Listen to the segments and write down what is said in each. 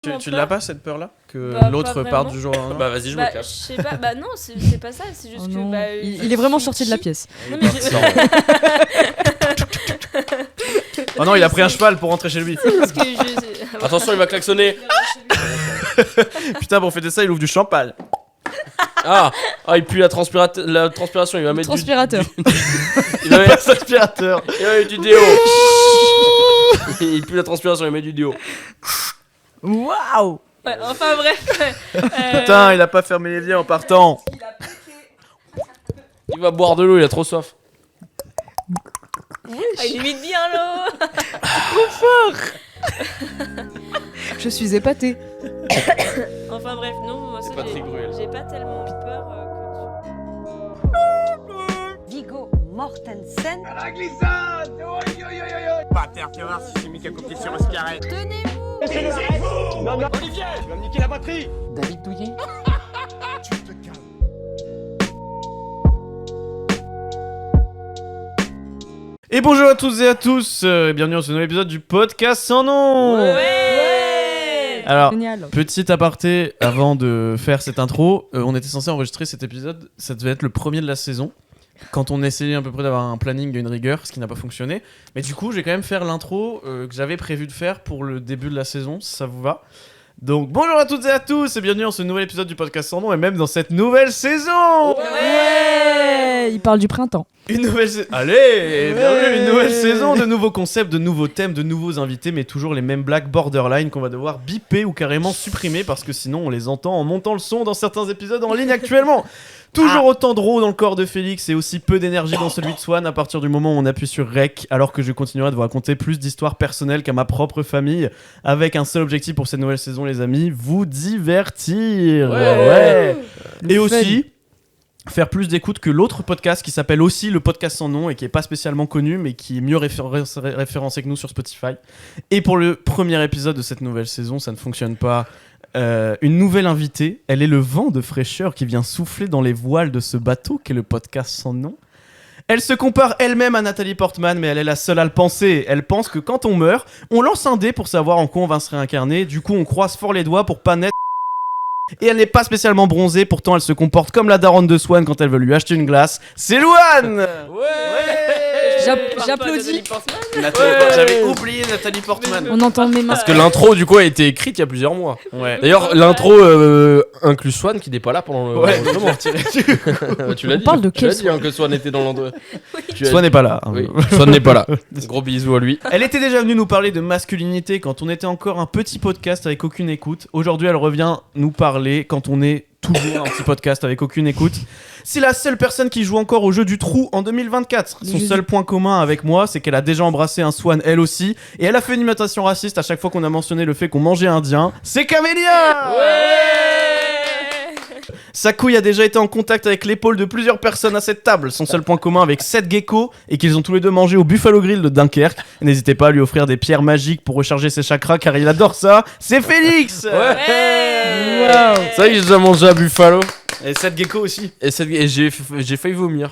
Tu l'as pas cette peur-là que Bah, l'autre pas parte vraiment. du jour au lendemain? Bah vas-y, je me Je cache. sais pas, bah non, c'est pas ça, c'est juste Oh que. non. Bah, Il est vraiment sorti de la pièce. Non, mais Oh non, il a pris un cheval pour rentrer chez lui. parce que je. Attention, il va klaxonner. Putain, pour fêter ça, il ouvre du champagne. Ah, il pue la transpiration. Il va mettre Transpirateur. Il va mettre Aspirateur. du déo. Il pue la transpiration. Il met du déo. Waouh. Ouais, enfin bref. Putain, il a pas fermé l'évier en partant. Il va boire de l'eau. Il a trop soif. Il imite bien l'eau. Je suis épatée. Enfin bref, non, moi ça, Patrick Bruel. j'ai pas tellement peur Viggo Mortensen. À la glissade. Pas terre, tu vas voir si j'ai mis quelques petits sur ce carré. Tenez-vous. Non, Olivier, tu vas me niquer la batterie. David Douillet. Tu te calmes. Et bonjour à tous et à tous, et bienvenue dans ce nouvel épisode du podcast sans nom. Ouais. Alors, Génial. petit aparté avant de faire cette intro, on était censé enregistrer cet épisode, ça devait être le premier de la saison, quand on essayait à peu près d'avoir un planning et une rigueur, ce qui n'a pas fonctionné. Mais du coup, je vais quand même faire l'intro que j'avais prévu de faire pour le début de la saison, si ça vous va. Donc bonjour à toutes et à tous, et bienvenue dans ce nouvel épisode du podcast sans nom, et même dans cette nouvelle saison. Ouais. Il parle du printemps. Une nouvelle Allez, bienvenue, une nouvelle saison, de nouveaux concepts, de nouveaux thèmes, de nouveaux invités, mais toujours les mêmes blagues borderline qu'on va devoir biper ou carrément supprimer parce que sinon on les entend en montant le son dans certains épisodes en ligne actuellement. Toujours autant de roue dans le corps de Félix et aussi peu d'énergie dans celui de Swan à partir du moment où on appuie sur Rec, alors que je continuerai de vous raconter plus d'histoires personnelles qu'à ma propre famille, avec un seul objectif pour cette nouvelle saison, les amis, vous divertir. Ouais. Et aussi faire plus d'écoute que l'autre podcast qui s'appelle aussi le podcast sans nom et qui est pas spécialement connu mais qui est mieux référencé que nous sur Spotify. Et pour le premier épisode de cette nouvelle saison, ça ne fonctionne pas. Une nouvelle invitée, elle est le vent de fraîcheur qui vient souffler dans les voiles de ce bateau qu'est le podcast sans nom. Elle se compare elle-même à Nathalie Portman, mais elle est la seule à le penser. Elle pense que quand on meurt, on lance un dé pour savoir en quoi on va se réincarner. Du coup, on croise fort les doigts pour pas naître. Et elle n'est pas spécialement bronzée, pourtant elle se comporte comme la daronne de Swan quand elle veut lui acheter une glace. C'est Louane. J'applaudis. J'avais oublié Nathalie Portman. On entend mes mains. Parce que l'intro du coup a été écrite il y a plusieurs mois. Ouais. D'ailleurs, l'intro inclut Swan qui n'est pas là pendant le. Ouais, Tu l'as dit. parle de Tu l'as quel dit hein, que Swan était dans l'endroit. Swan n'est pas là. Oui, Swan n'est pas là. Gros bisous à lui. Elle était déjà venue nous parler de masculinité quand on était encore un petit podcast avec aucune écoute. Aujourd'hui, elle revient nous parler quand on est toujours un petit podcast avec aucune écoute. C'est la seule personne qui joue encore au jeu du trou en 2024. Son seul point commun avec moi, c'est qu'elle a déjà embrassé un Swan elle aussi. Et elle a fait une imitation raciste à chaque fois qu'on a mentionné le fait qu'on mangeait indien. C'est Camélia. Sa couille a déjà été en contact avec l'épaule de plusieurs personnes à cette table. Son seul point commun avec 7 geckos et qu'ils ont tous les deux mangé au Buffalo Grill de Dunkerque. N'hésitez pas à lui offrir des pierres magiques pour recharger ses chakras car il adore ça. C'est Félix. Ouais. Waouh. C'est vrai que j'ai déjà mangé à Buffalo. Et 7 geckos aussi. Et j'ai failli vomir.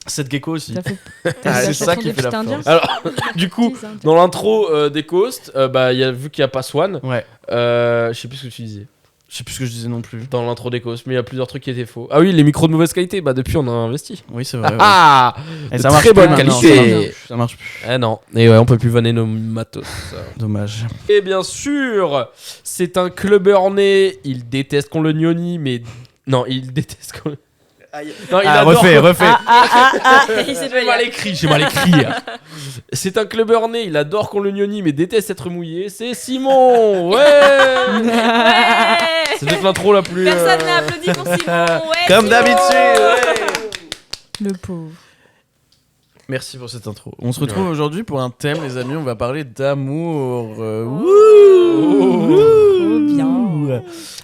7 geckos aussi. T'as fait. C'est la ça qui chanson fait la des petits force. Indiens. Alors, du coup, dans l'intro des Coast, vu qu'il n'y a pas Swan, Ouais. je sais plus ce que tu disais. Je sais plus ce que je disais non plus. Dans l'intro des Coast, mais il y a plusieurs trucs qui étaient faux. Ah oui, les micros de mauvaise qualité, depuis on a investi. Oui, c'est vrai. Ouais. Ah Et de ça marche très plus bonne maintenant, qualité. Ça marche plus. Eh non, et ouais, on peut plus vanner nos matos. Dommage. Et bien sûr, c'est un clubbeur né, il déteste qu'on le gnoni, mais... Non, il déteste qu'on... Non, il adore refais. Il s'est J'ai mal écrit. C'est un clubbeur né, il adore qu'on le gnoni, mais déteste être mouillé. C'est Simon. Ouais. C'est peut-être l'intro la plus. Personne n'a applaudi pour Simon. Ouais, Comme Simon. d'habitude. Ouais. Le pauvre. Merci pour cette intro. On se retrouve aujourd'hui pour un thème, les amis. On va parler d'amour. Trop bien.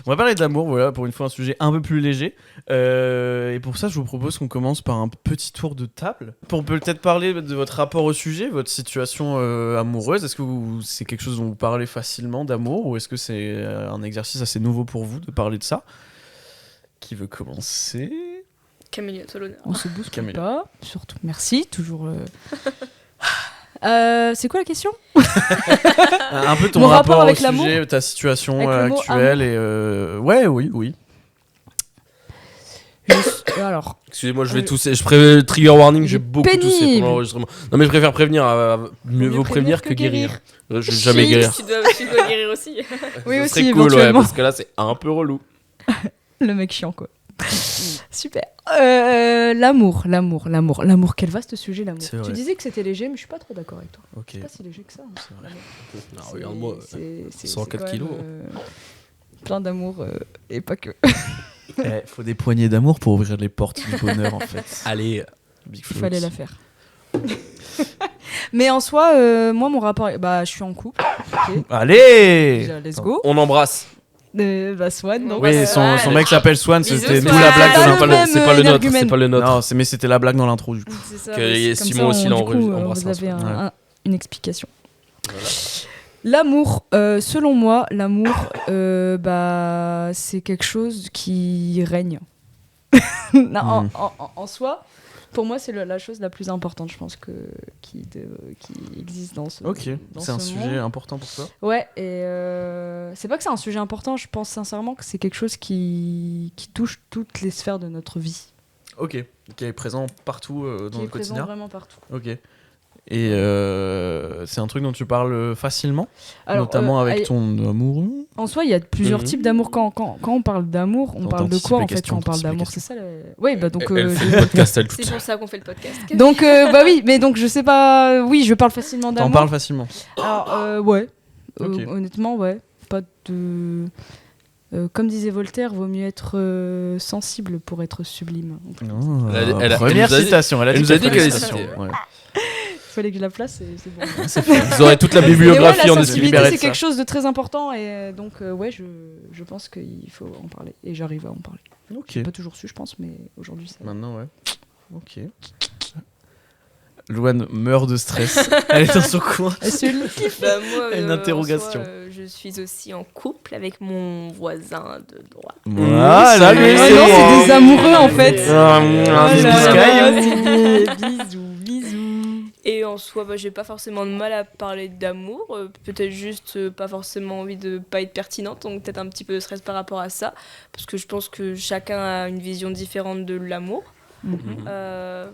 On va parler d'amour, voilà, pour une fois un sujet un peu plus léger. Et pour ça, je vous propose qu'on commence par un petit tour de table. Pour peut-être parler de votre rapport au sujet, votre situation amoureuse. Est-ce que c'est quelque chose dont vous parlez facilement d'amour ou est-ce que c'est un exercice assez nouveau pour vous de parler de ça? Qui veut commencer? Camélia, toi l'honneur. On se bouscule Camélia. pas. Surtout. Merci. Toujours. C'est quoi la question? Un peu ton Mon rapport rapport avec au l'amour sujet, ta situation Avec le mot actuelle et ouais, oui. Alors, Excusez-moi, je vais tousser. Je préviens trigger warning, j'ai beaucoup toussé pénible. pendant l'enregistrement. Non, mais je préfère prévenir. Mieux vaut prévenir que guérir. Je vais jamais guérir. Tu dois guérir aussi. Oui, Ce aussi, serait cool, ouais, éventuellement. parce que là, c'est un peu relou. Le mec chiant, quoi. Super. L'amour. Quel vaste sujet, l'amour. C'est vrai. Tu disais que c'était léger, mais je suis pas trop d'accord avec toi. Ok. C'est pas si léger que ça. Hein. C'est vrai. Non, C'est- regarde-moi. c'est 104 quand kilos. même, plein d'amour et pas que. Faut des poignées d'amour pour ouvrir les portes du bonheur en fait. Allez. Big Il fallait la faire. Mais en soi, moi, mon rapport, je suis en couple. ok. Allez. Déjà, let's go. On embrasse. Swan, donc. Oui, son mec s'appelle Swan, Bisous, c'était Swan. d'où la blague C'est de pas l'intro. le même C'est pas le nôtre. énergumène. C'est pas le nôtre. Non, mais c'était la blague dans l'intro du coup. C'est ça. Que mais Comme Simon ça, aussi du l'a coup, embrassé. vous avez Ouais. une explication. L'amour, selon moi, l'amour, c'est quelque chose qui règne. Non, en soi, pour moi, c'est la chose la plus importante, je pense, qui existe dans ce Ok, dans c'est un ce sujet monde. important pour toi. Ouais, et c'est pas que c'est un sujet important, je pense sincèrement que c'est quelque chose qui touche toutes les sphères de notre vie. Ok, qui est présent partout dans qui le est présent quotidien. vraiment partout. Ok. Et c'est un truc dont tu parles facilement, Alors, notamment avec allez, ton amoureux. En soi, il y a plusieurs Mhm. types d'amour. Quand on parle d'amour, on Attends, parle de anticipe quoi les en fait questions, quand on parle anticipe les d'amour? C'est questions. ça Oui, bah donc. Elle fait le podcast, elle toute C'est seule. pour ça qu'on fait le podcast. Donc, oui, mais donc je sais pas. Oui, je parle facilement T'en d'amour. parles facilement. Alors, ouais. Ok. Honnêtement, ouais. Pas de. Comme disait Voltaire, vaut mieux être sensible pour être sublime. Elle Première nous a dit- citation. elle nous a dit qu'elle citation. était- Ouais. Il fallait que je la place, c'est bon. Ils auraient toute la Mais ouais, bibliographie la en sensibilité, libérer de c'est ça. quelque chose de très important et donc, ouais, je pense qu'il faut en parler et j'arrive à en parler. Ok. J'ai pas toujours su, je pense, mais aujourd'hui, ça. Maintenant, ouais. Ok. Louane meurt de stress. Elle est dans son coin. Bah, moi, Une en interrogation. soi, je suis aussi en couple avec mon voisin de droite. Voilà, salut, lui, Oh c'est non, bon. c'est des amoureux en fait. Bisous. Et en soi, j'ai pas forcément de mal à parler d'amour. Peut-être juste pas forcément envie de pas être pertinente, donc peut-être un petit peu de stress par rapport à ça. Parce que je pense que chacun a une vision différente de l'amour,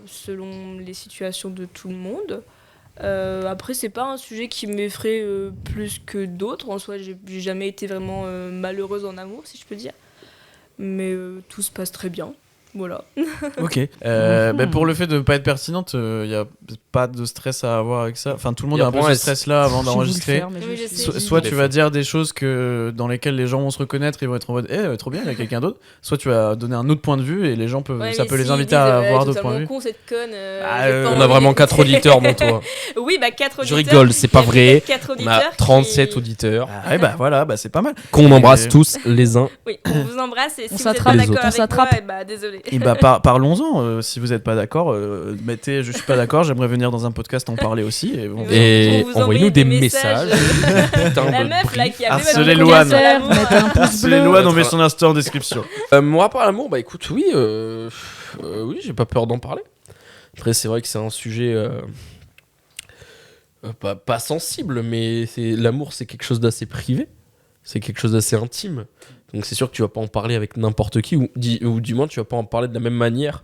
selon les situations de tout le monde. Après, c'est pas un sujet qui m'effraie plus que d'autres. En soi, j'ai jamais été vraiment malheureuse en amour, si je peux dire. Mais tout se passe très bien. Voilà. Ok. Pour le fait de ne pas être pertinente, il n'y a pas de stress à avoir avec ça. Enfin, tout le monde Y a a un peu point ce S. stress-là avant d'enregistrer. Oui, je sais. Soit tu vas dire des choses dans lesquelles les gens vont se reconnaître, ils vont être en mode trop bien, il y a quelqu'un d'autre. Soit tu vas donner un autre point de vue et les gens peuvent, Ouais, ça mais peut les s'ils inviter disent, à ouais, avoir d'autres points de totalement vue. con, cette conne. Ah, j'ai pas On envie a vraiment d'écouter. 4 auditeurs, mon toi. Oui, 4 Je auditeurs. rigole, c'est pas Il y a vrai. peut-être 4 On auditeurs. a 37 qui- auditeurs. Ah, et bah voilà, bah, c'est pas mal. Qu'on embrasse Et- tous les uns. Oui, on vous embrasse et si On vous n'êtes s'attrape pas les d'accord autres. On avec moi, s'attrape. désolé. Et bah parlons-en, si vous n'êtes pas d'accord, mettez je suis pas d'accord, j'aimerais venir dans un podcast en parler aussi. Et on verra. Et vous envoyez-nous envoyez des des messages. Putain La de meuf là brief. qui a même Harcelez un Louane. podcast sur l'amour. Mettez un pouce C'est bleu. Louane, on met son Insta en description. Mon rapport à l'amour, bah écoute, oui, oui, j'ai pas peur d'en parler. Après, c'est vrai que c'est un sujet pas sensible, mais l'amour, c'est quelque chose d'assez privé. C'est quelque chose d'assez intime. Donc c'est sûr que tu vas pas en parler avec n'importe qui, ou du moins tu vas pas en parler de la même manière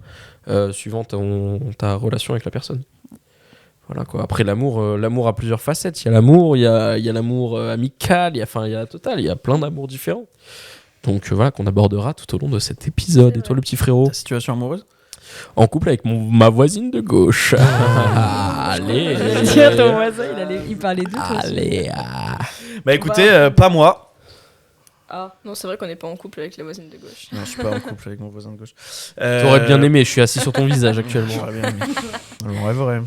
suivant ta relation avec la personne. Voilà quoi. Après l'amour a plusieurs facettes. Il y a l'amour, il y a l'amour amical, il y a la totale, il y a plein d'amours différents. Donc voilà qu'on abordera tout au long de cet épisode. C'est Et toi le petit frérot? Ta situation amoureuse? En couple avec ma voisine de gauche. Allez. Tiens, ton voisin, il parlait d'où toi aussi Allez. Bah écoutez, pas moi. Ah, non, c'est vrai qu'on n'est pas en couple avec la voisine de gauche. Non, je suis pas en couple avec mon voisin de gauche. T'aurais bien aimé, je suis assis sur ton visage actuellement. J'aurais bien aimé. On rêverait.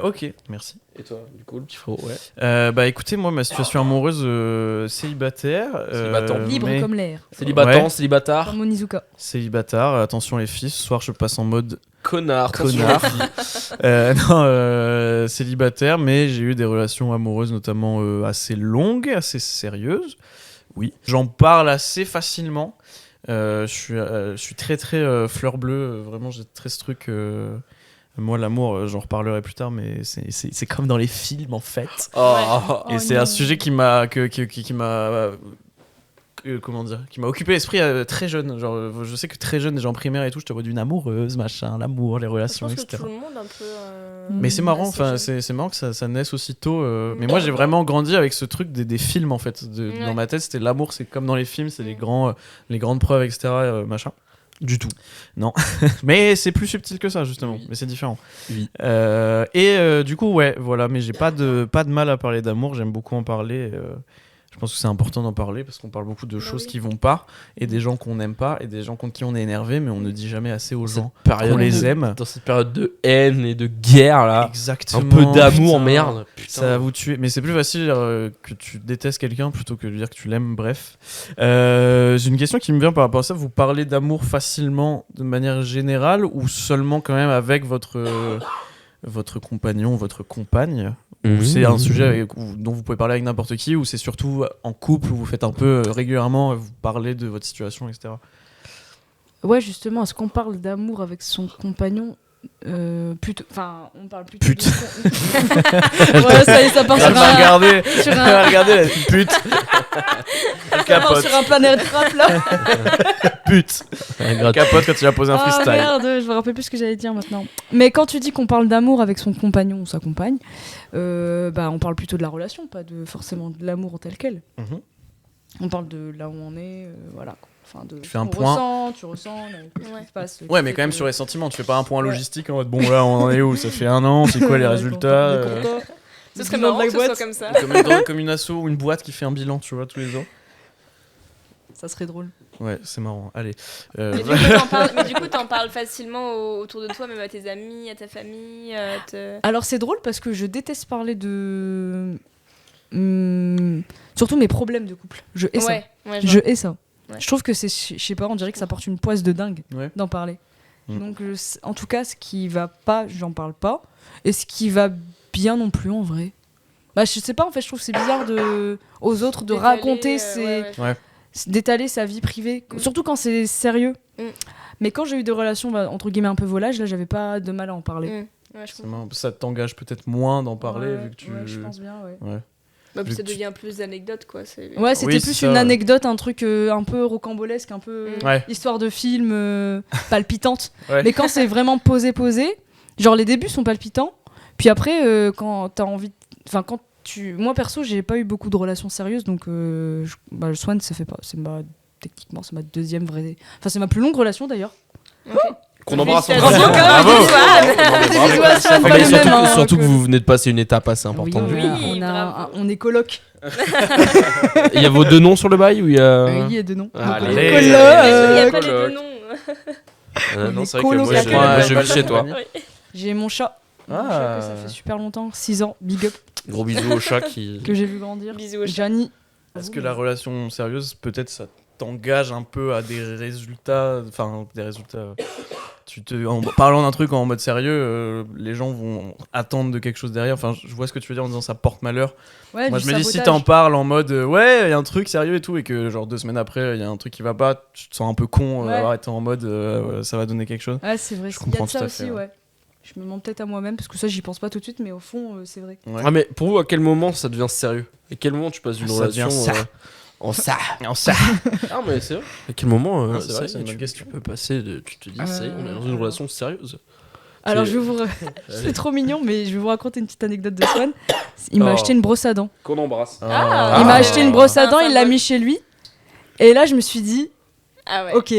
Ok, merci. Et toi, du coup, le petit frérot, ouais. Bah écoutez, moi, ma situation amoureuse, célibataire. Célibataire. Libre mais- comme l'air. Célibataire, Ouais. célibataire. Comme Onizuka. Célibataire, attention les filles, ce soir je passe en mode Connard. connard. Non, célibataire, mais j'ai eu des relations amoureuses notamment assez longues, assez sérieuses. Oui, j'en parle assez facilement. Je suis très très fleur bleue, vraiment j'ai très ce truc Moi, l'amour, j'en reparlerai plus tard, mais c'est comme dans les films, en fait. Oh. Et c'est un sujet qui m'a comment dire, qui m'a occupé l'esprit très jeune. Genre, je sais que très jeune, déjà en primaire et tout, je te vois d'une amoureuse, machin, l'amour, les Je relations, pense que etc. tout le monde un peu. Mais c'est marrant, assez enfin, jeune. c'est marrant que ça naisse aussi tôt. Mais moi, j'ai vraiment grandi avec ce truc des films, en fait. Ouais. Dans ma tête, c'était l'amour, c'est comme dans les films, c'est les grandes preuves, etc. Machin. Du tout. Mais c'est plus subtil que ça, justement. Oui. Mais c'est différent. Oui. Du coup, ouais, voilà. Mais j'ai pas de mal à parler d'amour. J'aime beaucoup en parler. Je pense que c'est important d'en parler parce qu'on parle beaucoup de choses oui. qui vont pas et des gens qu'on n'aime pas et des gens contre qui on est énervé, mais on ne dit jamais assez aux gens Période qu'on les de- aime. Dans cette période de haine et de guerre, là. Exactement. Un peu d'amour, putain. merde. Ça va vous tuer. Mais c'est plus facile que tu détestes quelqu'un plutôt que de dire que tu l'aimes. Bref. J'ai une question qui me vient par rapport à ça. Vous parlez d'amour facilement de manière générale ou seulement quand même avec votre compagnon, votre compagne ou c'est un sujet dont vous pouvez parler avec n'importe qui ou c'est surtout en couple où vous faites un peu régulièrement vous parlez de votre situation, etc. Ouais, justement, est-ce qu'on parle d'amour avec son compagnon plutôt... Enfin, on parle plutôt... Pute. Ouais, ça y est, ça part sur Elle m'a un... regardé. sur Elle un- m'a regardé, elle a dit pute. Elle ça part capote. sur un planète rap, là. Pute. Elle capote quand tu vas poser un Ah freestyle. merde, je me rappelle plus ce que j'allais dire maintenant. Mais quand tu dis qu'on parle d'amour avec son compagnon ou sa compagne, on parle plutôt de la relation, pas de forcément de l'amour tel quel. Mhm. On parle de là où on est, voilà. Quoi. Enfin, de Tu fais un ce qu'on point. ressent, tu ressens, ce Ouais. qui se passe. Ouais, qui mais fait quand même que- sur les sentiments, tu fais pas un point Ouais. logistique en mode bon là on en est où, ça fait 1 an, c'est quoi les Ouais, résultats content, content. Ce serait Bilan de marrant la que ce soit boîte. comme ça. comme une asso ou une boîte qui fait un bilan, tu vois, tous les ans. Ça serait drôle. Ouais, c'est marrant. Allez. Mais du coup, t'en parles facilement autour de toi, même à tes amis, à ta famille. Alors c'est drôle parce que je déteste parler de... surtout mes problèmes de couple. Je hais ça. Ouais, Je hais ça. Ouais. Je trouve que c'est, je sais pas, on dirait que ça porte une poisse de dingue Ouais. d'en parler. Mm. Donc, en tout cas, ce qui va pas, j'en parle pas. Et ce qui va bien non plus, en vrai. Bah, je sais pas, en fait, je trouve que c'est bizarre aux autres de raconter d'étaler sa vie privée. Mm. Surtout quand c'est sérieux. Mm. Mais quand j'ai eu des relations, entre guillemets, un peu volages, là, j'avais pas de mal à en parler. Ouais, je C'est comprends. marrant. Ça t'engage peut-être moins d'en parler Ouais, vu que tu. ouais, je pense bien, ouais. Ouais. Bah, Vu ça que tu- devient plus d'anecdotes, quoi. Ouais, c'était Oui, plus c'est une ça, anecdote, un truc un peu rocambolesque, un peu Ouais. histoire de film palpitante. Ouais. Mais quand c'est vraiment posé, genre les débuts sont palpitants, puis après, quand t'as envie. Enfin, quand tu. Moi perso, j'ai pas eu beaucoup de relations sérieuses, donc le Swan, ça fait pas. Techniquement, c'est ma deuxième vraie. Enfin, c'est ma plus longue relation d'ailleurs. Ok. Qu'on embrasse en Félicitations. bravo. Bravo. Bisous à Swan, Mais pas le surtout, même, hein, surtout que que- vous venez de passer une étape assez importante. Oui, du coup. Oui, bravo. on est coloc. Il y a vos deux noms sur le bail ou il y a... Oui, il y a deux noms. Allez. Donc, on est Allez. Il y a coloc. pas les deux coloc. noms. Non, est c'est vrai que coloc. moi, je vis chez toi. J'ai mon chat. Mon chat que ça fait super longtemps, 6 ans, big up, Gros bisous au chat qui... que j'ai vu grandir. Bisous au chat. Gianni. Est-ce que la relation sérieuse, peut-être, ça t'engage un peu à des résultats, enfin des résultats. En parlant d'un truc en mode sérieux, les gens vont attendre de quelque chose derrière. Enfin, je vois ce que tu veux dire en disant ça porte malheur. Ouais, Moi, du je me dis si sabotage. t'en parles en mode ouais, il y a un truc sérieux et tout, et que genre 2 semaines après, il y a un truc qui va pas, tu te sens un peu con Ouais. d'avoir été en mode ça va donner quelque chose. Ouais, c'est vrai. Je Il y a comprends de ça tout à aussi, fait, ouais. ouais. Je me mens peut-être à moi-même parce que ça, j'y pense pas tout de suite, mais au fond, c'est vrai. Ouais. Ah, mais pour vous, à quel moment ça devient sérieux? À quel moment tu passes d'une Ça relation devient ça. en ça? En ça. Ah, mais c'est vrai. À quel moment Ouais, c'est vrai, ça y c'est est, une bonne tu question. peux passer de. Tu te dis, ça y est, on est dans une alors. relation sérieuse. Alors, C'est- je vais vous. C'est trop mignon, mais je vais vous raconter une petite anecdote de Swan. Il m'a Oh. acheté une brosse à dents. Qu'on embrasse. Ah. Il m'a Ah. acheté une brosse à Un dents, il l'a symbole. mis chez lui. Et là, je me suis dit, Ah ouais. ok.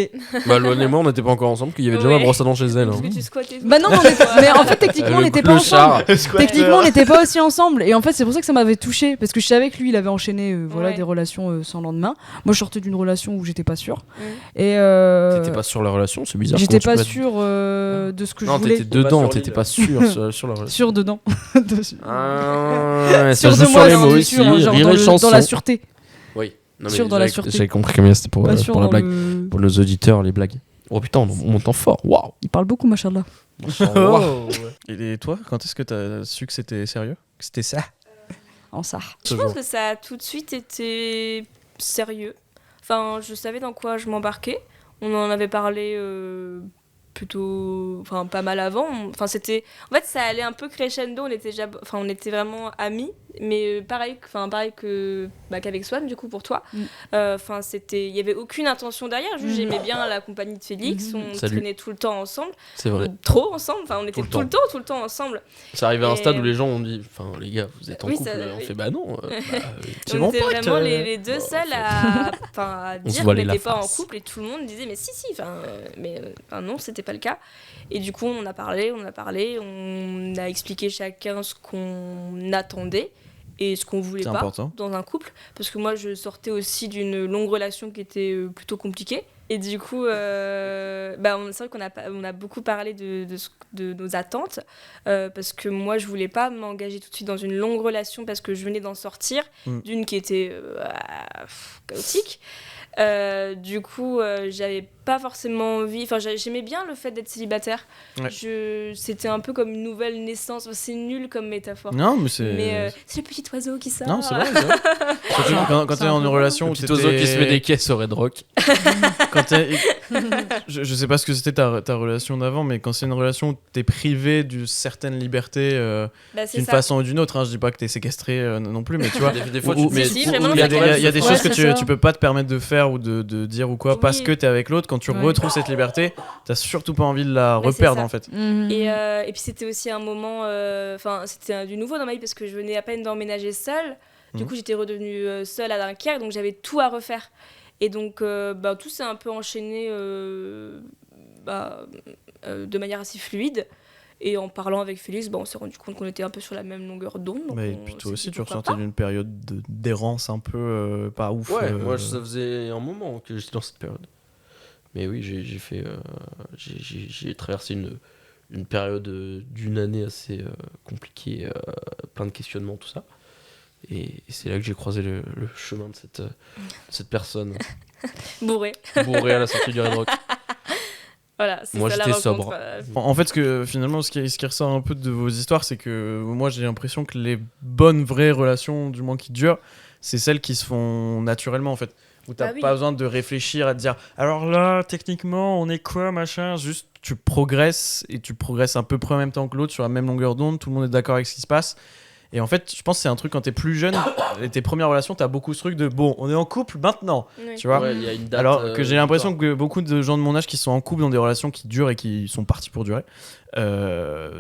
Bah, Loane et moi, on n'était pas encore ensemble, qu'il y avait déjà Ouais. ma brosse à dents chez elle. Parce hein. que tu squattais. Bah non, mais en fait, techniquement, on Le n'était pas ensemble. clochard. Techniquement, on n'était pas aussi ensemble. Et en fait, c'est pour ça que ça m'avait touché parce que je savais que lui, il avait enchaîné Ouais. des relations sans lendemain. Moi, je sortais d'une relation où j'étais pas sûre. Mm. Et T'étais pas sur la relation, c'est bizarre. j'étais comment pas tu peux sûre de ce que Non, je voulais. t'étais dedans, sur t'étais l'île. pas sûr sur la relation. Sûre dedans. Dessus. Ah, ouais, ça Sûre joue de sur moi, les j'en mots suis ici, sûre, hein, genre rire dans, et chanson. dans la sûreté. Oui. Non, mais Sûre dans la j'avais- sûreté. J'avais compris combien c'était pour, Pas sûre pour la dans blague. le- Pour nos auditeurs, les blagues. Oh putain, on monte en fort. Waouh. Il parle beaucoup, machallah. Oh. Et toi, quand est-ce que t'as su que c'était sérieux? Que c'était ça? En ça. Je pense que ça a tout de suite été sérieux. Enfin, je savais dans quoi je m'embarquais. On en avait parlé plutôt, enfin pas mal avant. Enfin c'était, en fait ça allait un peu crescendo. On était vraiment amis, mais pareil que qu'avec Swan du coup pour toi. Enfin c'était, il y avait aucune intention derrière. Juste j'aimais bien la compagnie de Félix. On traînait tout le temps ensemble. C'est vrai. Trop ensemble. Enfin on était tout le temps ensemble. C'est arrivé à un Et- stade où les gens ont dit, enfin les gars, vous êtes en Oui, couple. ça- On oui. fait bah non. C'est On mon était pote, vraiment les deux seuls à On se dire qu'on voilait la n'était pas en face. couple et tout le monde disait mais si mais non c'était pas le cas. Et du coup on a parlé, on a expliqué chacun ce qu'on attendait et ce qu'on voulait C'est pas important. dans un couple, parce que moi je sortais aussi d'une longue relation qui était plutôt compliquée. Et du coup, c'est vrai on a beaucoup parlé de nos attentes, parce que moi, je voulais pas m'engager tout de suite dans une longue relation parce que je venais d'en sortir, d'une qui était chaotique. Du coup, j'avais pas forcément envie. Enfin, j'aimais bien le fait d'être célibataire. Ouais. C'était un peu comme une nouvelle naissance. C'est nul comme métaphore. Non, mais c'est. Mais c'est le petit oiseau qui sort. Non, c'est vrai. Surtout quand t'es en une relation Le où petit oiseau qui se met des caisses au Red Rock. je sais pas ce que c'était ta relation d'avant, mais quand c'est une relation où t'es privé d'une certaine liberté C'est d'une ça. façon ou d'une autre, je dis pas que t'es séquestré non plus, mais tu vois, Des fois, où- tu mais Si, où vraiment, il y a c'est des Ouais, choses que c'est ça. tu peux pas te permettre de faire ou de dire ou quoi, Oui. parce que t'es avec l'autre. Quand tu Ouais. retrouves cette liberté, t'as surtout pas envie de la Mais c'est reperdre ça. en fait. Et puis c'était aussi un moment, c'était du nouveau dans ma vie parce que je venais à peine d'emménager seule. Du coup, j'étais redevenue seule à Dunkerque, donc j'avais tout à refaire. Et donc, tout s'est un peu enchaîné de manière assez fluide. Et en parlant avec Félix, on s'est rendu compte qu'on était un peu sur la même longueur d'onde. donc Mais on puis toi s'est aussi, dit tu pourquoi ressortais pas. d'une période d'errance un peu pas ouf. Ouais, moi ça faisait un moment que j'étais dans cette période. Mais oui, j'ai traversé une période d'une année assez compliquée, plein de questionnements, tout ça. Et c'est là que j'ai croisé le chemin de cette personne Bourré. bourrée à la sortie du Red Rock. Voilà, c'est Moi, ça la j'étais rencontre. sobre. En fait, finalement, ce qui ressort un peu de vos histoires, c'est que moi, j'ai l'impression que les bonnes, vraies relations, du moins qui durent, c'est celles qui se font naturellement, en fait. Où t'as Bah oui. pas besoin de réfléchir à te dire, alors là, techniquement, on est quoi, machin. Juste, tu progresses, et tu progresses un peu près en même temps que l'autre, sur la même longueur d'onde, tout le monde est d'accord avec ce qui se passe. Et en fait, je pense que c'est un truc quand t'es plus jeune, et tes premières relations, t'as beaucoup ce truc de, bon, on est en couple maintenant, Oui. tu vois. Ouais, il y a une date, Alors que j'ai l'impression butoir. que beaucoup de gens de mon âge qui sont en couple dans des relations qui durent et qui sont partis pour durer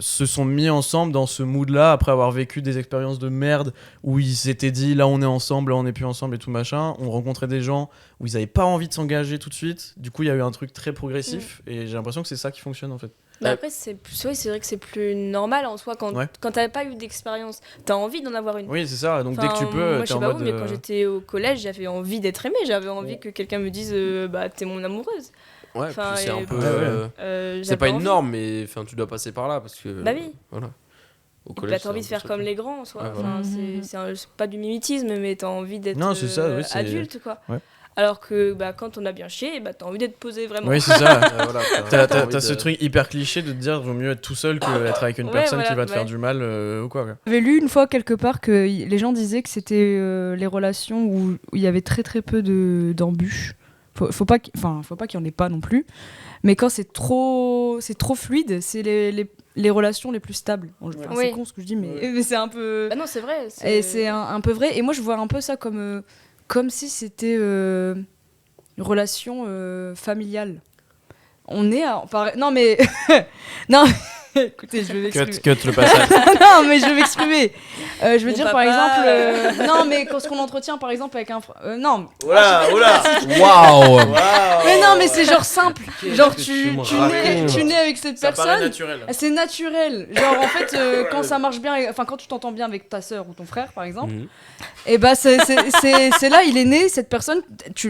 se sont mis ensemble dans ce mood-là après avoir vécu des expériences de merde où ils s'étaient dit là on est ensemble, là on n'est plus ensemble et tout machin. On rencontrait des gens où ils n'avaient pas envie de s'engager tout de suite. Du coup il y a eu un truc très progressif et j'ai l'impression que c'est ça qui fonctionne en fait. Mais après, c'est vrai que c'est plus normal en soi quand t'as pas eu d'expérience. T'as envie d'en avoir une. Oui c'est ça, donc dès que tu peux, moi, je t'es sais en pas mode... vous, mais quand j'étais au collège, j'avais envie d'être aimée. J'avais envie que quelqu'un me dise t'es mon amoureuse. Ouais, Enfin, puis c'est un et- peu. Ouais. C'est pas une norme, mais tu dois passer par là parce que. Bah oui. Voilà. Au Et puis, collège, t'as envie de c'est faire un peu comme ça. les grands en soi. Ouais, Enfin, voilà. c'est pas du mimétisme, mais t'as envie d'être Non, c'est ça, oui, c'est- adulte quoi. Ouais. Alors que quand on a bien chié, t'as envie d'être posé vraiment. Oui c'est ça. Voilà, T'as ce truc hyper cliché de te dire vaut mieux être tout seul que être avec une Ouais, personne qui voilà, va te faire ouais. du mal ou quoi. J'avais lu une fois quelque part que les gens disaient que c'était les relations où il y avait très très peu d'embûches. Faut pas qu'il y en ait pas non plus. Mais quand c'est trop fluide, c'est les relations les plus stables. Enfin, Oui. C'est con ce que je dis, mais c'est un peu. Bah non, c'est vrai. Et c'est un peu vrai. Et moi, je vois un peu ça comme si c'était une relation familiale. On est non mais non. Écoutez, je vais m'exprimer. Cut le passage. Non, mais je vais m'exprimer. Je veux Mon dire, par papa, exemple, non, mais quand ce qu'on entretient, par exemple, avec un non. Oula. Waouh! Mais non, mais c'est genre simple. Genre Qu'est-ce que tu me tu racontes nais avec cette Ça paraît personne. naturel. C'est naturel. Genre en fait, quand ça marche bien, enfin quand tu t'entends bien avec ta sœur ou ton frère, par exemple, Mhm. et bah c'est là, il est né, cette personne,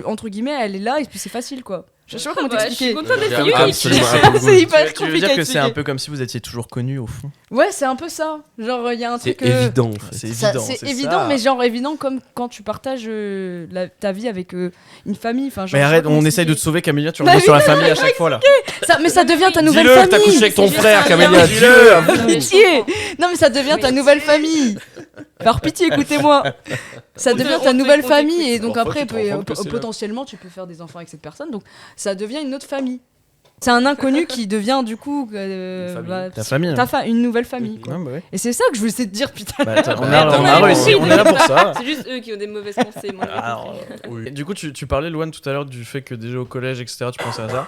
entre guillemets, elle est là et puis c'est facile quoi. Je sais pas comment Je suis t'expliquer. contente d'être J'ai unique. absolument rien compris. C'est hyper Tu veux compliqué. dire à que c'est un expliquer. peu comme si vous étiez toujours connus au fond. Ouais, c'est un peu ça. Genre il y a un C'est truc. évident. En fait. C'est Ça, évident. c'est évident, mais genre évident comme quand tu partages ta vie avec une famille. Enfin, genre, Mais je sais arrête, pas comment on essaye de te expliquer. sauver, Camélia, tu Bah reviens oui, sur la famille à chaque fois là. Ça, mais ça devient ta nouvelle Dis-le que t'as famille. couché avec ton C'est frère, juste Camélia. un Dis-le! Pitié. Non mais ça devient ta nouvelle famille. Par pitié, écoutez-moi. Ça devient ta nouvelle famille et donc Parfois, après tu te rends compte que c'est là. potentiellement tu peux faire des enfants avec cette personne. Donc ça devient une autre famille. C'est un inconnu qui devient du coup Ta famille. une nouvelle famille. Quoi. Ouais, bah ouais. Et c'est ça que je voulais essayer de dire, putain. Bah, on Merde, a réussi, on est là pour ça. C'est juste eux qui ont des mauvaises pensées. Moi, j'ai Alors, compris. Et du coup, tu parlais, Loane, tout à l'heure du fait que déjà au collège, etc., tu pensais à ça.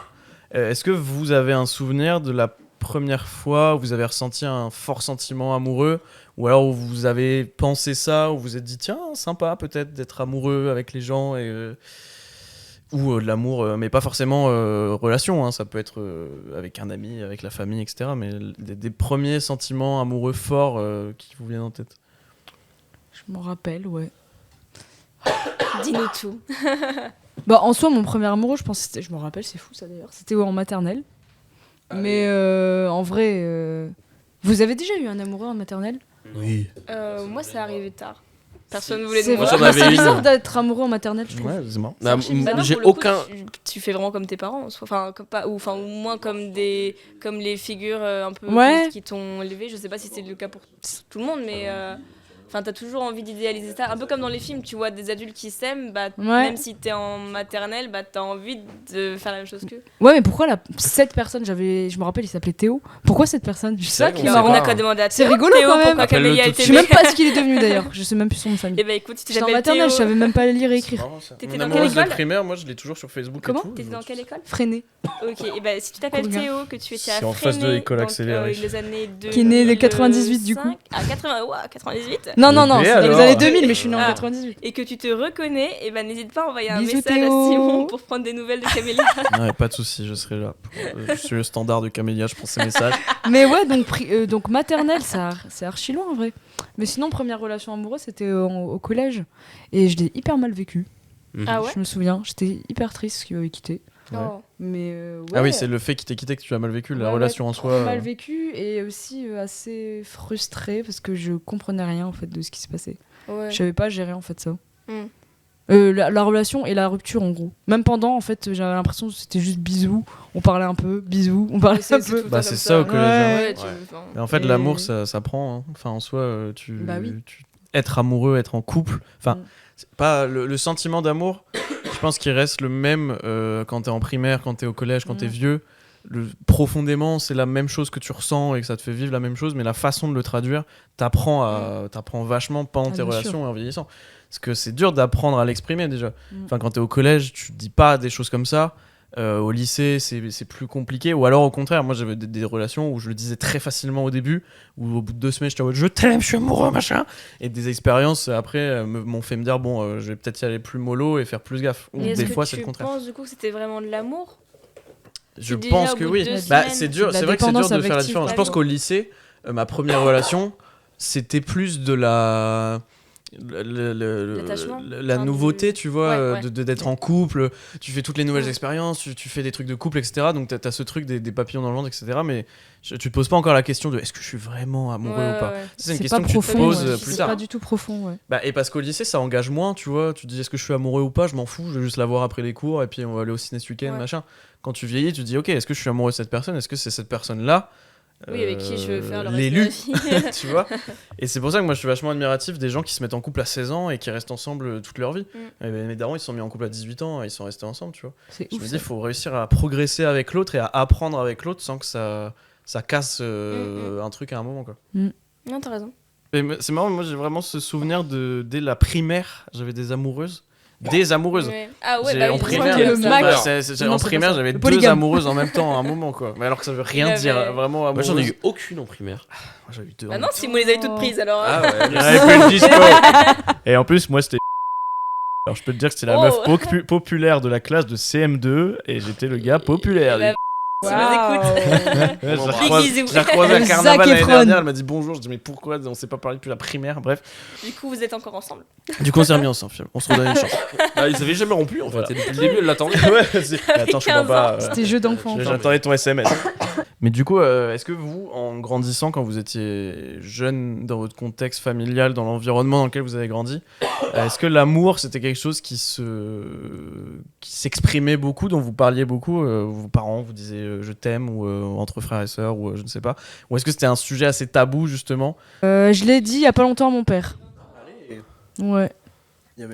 Est-ce que vous avez un souvenir de la première fois où vous avez ressenti un fort sentiment amoureux, ou alors où vous avez pensé ça, où vous vous êtes dit tiens, sympa peut-être d'être amoureux avec les gens, ou de l'amour, mais pas forcément relation, hein, ça peut être avec un ami, avec la famille, etc., mais des premiers sentiments amoureux forts qui vous viennent en tête. Je m'en rappelle, ouais. Dis-nous tout. Bah, en soi, mon premier amoureux, je pense, je me rappelle, c'est fou ça d'ailleurs. C'était en maternelle. Mais en vrai, vous avez déjà eu un amoureux en maternelle? Oui. Moi, ça arrivait tard. Personne ne voulait de C'est moi. Moi, j'en vrai, avais c'est une. bizarre d'être amoureux en maternelle, je trouve. Ouais, c'est marrant. Non, Bah non, j'ai pour le coup, aucun. tu fais vraiment comme tes parents, en soi. Enfin, ou moins comme les figures un peu Ouais. qui t'ont élevé. Je sais pas si c'est le cas pour tout le monde, mais t'as toujours envie d'idéaliser ça. Un peu comme dans les films, tu vois des adultes qui s'aiment, bah, Ouais. même si t'es en maternelle, bah, t'as envie de faire la même chose qu'eux. Ouais, mais pourquoi cette personne, je me rappelle, il s'appelait Théo. Pourquoi cette personne? C'est ça vrai qui qu'on est sait marrant. On a pas. qu'à demander à C'est Théo. rigolo, Théo, quand même. pourquoi Appelle-le Camélia tout a de été Je sais même pas ce qu'il est devenu d'ailleurs. Je sais même plus son nom de famille. Eh bah écoute, tu J'étais en t'appelles maternelle, Théo. je savais même pas lire et écrire. T'étais Mon dans quelle amoureuse de école primaire, moi je l'ai toujours sur Facebook Comment et tout. T'étais dans quelle école? Freiné. Ok, et bah si tu t'appelles Cool, gars. Théo, que tu étais à C'est en face de Freinet, l'école donc, accélérée. les années 2. Qui est né les 98 du coup. Ah, 98. Non, non, non, Mais c'est dans les alors années 2000, mais je suis né en Ah. 98. Et que tu te reconnais, et ben n'hésite pas à envoyer un Bisous, message Théo. à Simon pour prendre des nouvelles de Camélia. Ouais, pas de soucis, je serai là. Je suis le standard de Camélia, je prends ses messages. Mais ouais, donc maternelle, c'est archi loin en vrai. Mais sinon, première relation amoureuse, c'était au collège. Et je l'ai hyper mal vécu. Ah ouais Je me souviens, j'étais hyper triste qu'il m'avait quitté. Ouais. Oh. Mais ouais. Ah oui, c'est le fait qu'il t'ait quitté que tu as mal vécu, la Ouais, relation ouais, en trop soi. mal vécu et aussi assez frustrée parce que je comprenais rien en fait de ce qui se passait. Ouais. Je savais pas gérer en fait ça. Mm. La relation et la rupture en gros. Même pendant en fait, j'avais l'impression que c'était juste bisous, on parlait un peu, bisous, on parlait un peu. tout le Bah, temps c'est comme ça au collège, hein. Ouais, Ouais. Mais en fait, Et- l'amour, ça prend. Hein. Enfin, en soi, Bah oui. être amoureux, être en couple. Enfin, Mm. c'est pas le sentiment d'amour. Je pense qu'il reste le même quand t'es en primaire, quand t'es au collège, quand t'es vieux. Profondément, c'est la même chose que tu ressens et que ça te fait vivre la même chose, mais la façon de le traduire, t'apprends vachement pendant tes bien relations sûr. et en vieillissant. Parce que c'est dur d'apprendre à l'exprimer déjà. Mm. Enfin, quand t'es au collège, tu dis pas des choses comme ça. Au lycée, c'est plus compliqué. Ou alors, au contraire, moi j'avais des relations où je le disais très facilement au début, où au bout de 2 semaines, j'étais en mode je t'aime, je suis amoureux, machin. Et des expériences après m'ont fait me dire bon, je vais peut-être y aller plus mollo et faire plus gaffe. Ou Et est-ce des que fois, c'est le tu contraire. penses du coup que c'était vraiment de l'amour? Je déjà, pense au que bout de oui. 2 Bah, semaines, c'est dur, de la c'est vrai que c'est dur dépendance de faire la affective, différence. Je quoi. pense qu'au lycée, ma première relation, c'était plus de la L'attachement. la Enfin, nouveauté, tu vois, Ouais, ouais. d'être en couple, tu fais toutes les nouvelles Ouais. expériences, tu fais des trucs de couple, etc. Donc t'as ce truc des papillons dans le ventre, etc. Mais tu te poses pas encore la question de est-ce que je suis vraiment amoureux Ouais, ou pas. ouais. C'est une C'est question pas que tu te profond, poses ouais. plus C'est tard. pas du tout profond, ouais. Bah, et parce qu'au lycée, ça engage moins, tu vois. Tu te dis est-ce que je suis amoureux ou pas, je m'en fous, je vais juste la voir après les cours et puis on va aller au ciné ce week-end, Ouais. machin. Quand tu vieillis, tu te dis ok, est-ce que je suis amoureux de cette personne, est-ce que c'est cette personne-là Oui, avec qui je veux faire le reste l'élu, de ma vie. tu vois. Et c'est pour ça que moi je suis vachement admiratif des gens qui se mettent en couple à 16 ans et qui restent ensemble toute leur vie. Et mes darons, ils se sont mis en couple à 18 ans et ils sont restés ensemble, tu vois. C'est Je ouf. me dis, ça. il faut réussir à progresser avec l'autre et à apprendre avec l'autre sans que ça casse un truc à un moment, quoi. Non, t'as raison. Et c'est marrant, moi j'ai vraiment ce souvenir dès la primaire, j'avais des amoureuses. Des amoureuses. Ouais. Ah ouais, J'ai- bah en oui, primaire, le enfin, max. en Non, c'est primaire pas ça. j'avais Le 2 polygame. amoureuses en même temps à un moment, quoi. Mais alors que ça veut rien Il avait- dire, vraiment Moi, amoureuses. j'en ai eu aucune en primaire. Moi, j'en ai eu 2. Bah non, si vous les avez toutes prises alors. Ah ouais. Il avait plus le disco. Et en plus, moi, c'était. Alors, je peux te dire que c'était la Oh. meuf populaire de la classe de CM2 et j'étais le gars populaire. Et bah, si vous écoutez. Ouais, je la Big recroise- bisous. je la recroisée à Zac Carnaval l'année Efron. dernière. Elle m'a dit bonjour. Je dis mais pourquoi on s'est pas parlé depuis la primaire. Bref. Du coup, vous êtes encore ensemble. Du coup, on s'est remis ensemble. Finalement. On se redonne une chance. Ah, ils avaient jamais rompu en fait. Voilà. Et depuis le début, elle l'attendait. Ouais, attends, je comprends 15 pas. ans. C'était jeu d'enfant. J'attendais ton SMS. Mais du coup, est-ce que vous, en grandissant, quand vous étiez jeune, dans votre contexte familial, dans l'environnement dans lequel vous avez grandi, est-ce que l'amour, c'était quelque chose qui s'exprimait beaucoup, dont vous parliez beaucoup, vos parents vous disaient je t'aime, ou entre frères et sœurs, ou je ne sais pas, ou est-ce que c'était un sujet assez tabou, justement? Je l'ai dit il y a pas longtemps à mon père. Ouais.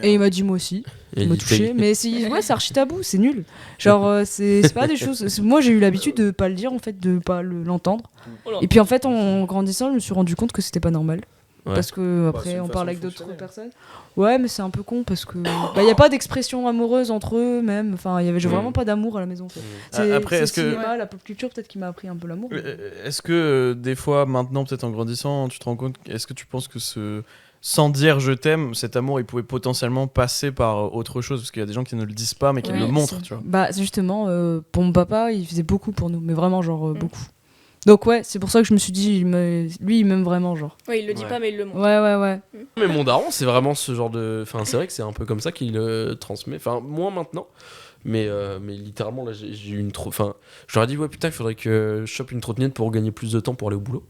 Et il m'a dit moi aussi. Et Il m'a il touché. t'a- Mais c'est archi tabou, c'est nul. Genre, c'est pas des choses. Moi, j'ai eu l'habitude de pas le dire, en fait, de pas l'entendre. Oh là. Et puis, en fait, en grandissant, je me suis rendu compte que c'était pas normal. Ouais. Parce que c'est après, une on façon parle de avec d'autres fonctionner. personnes. Ouais, mais c'est un peu con parce que y a pas d'expression amoureuse entre eux même. Enfin, il y avait vraiment pas d'amour à la maison. Après, c'est est-ce que- le cinéma, la pop culture peut-être qui m'a appris un peu l'amour. Est-ce que des fois, maintenant, peut-être en grandissant, tu te rends compte, est-ce que tu penses que sans dire je t'aime, cet amour, il pouvait potentiellement passer par autre chose? Parce qu'il y a des gens qui ne le disent pas, mais qui Ouais, le montrent, tu vois. Bah justement, pour mon papa, il faisait beaucoup pour nous, mais vraiment genre beaucoup. Donc ouais, c'est pour ça que je me suis dit, lui, il m'aime vraiment genre. Ouais, il le dit Ouais. pas, mais il le montre. Ouais. Mais mon daron, c'est vraiment ce genre de. Enfin, c'est vrai que c'est un peu comme ça qu'il transmet. Enfin, moins maintenant. Mais littéralement, là, j'ai eu une Enfin, je leur ai dit, ouais, putain, il faudrait que je chope une trottinette pour gagner plus de temps pour aller au boulot.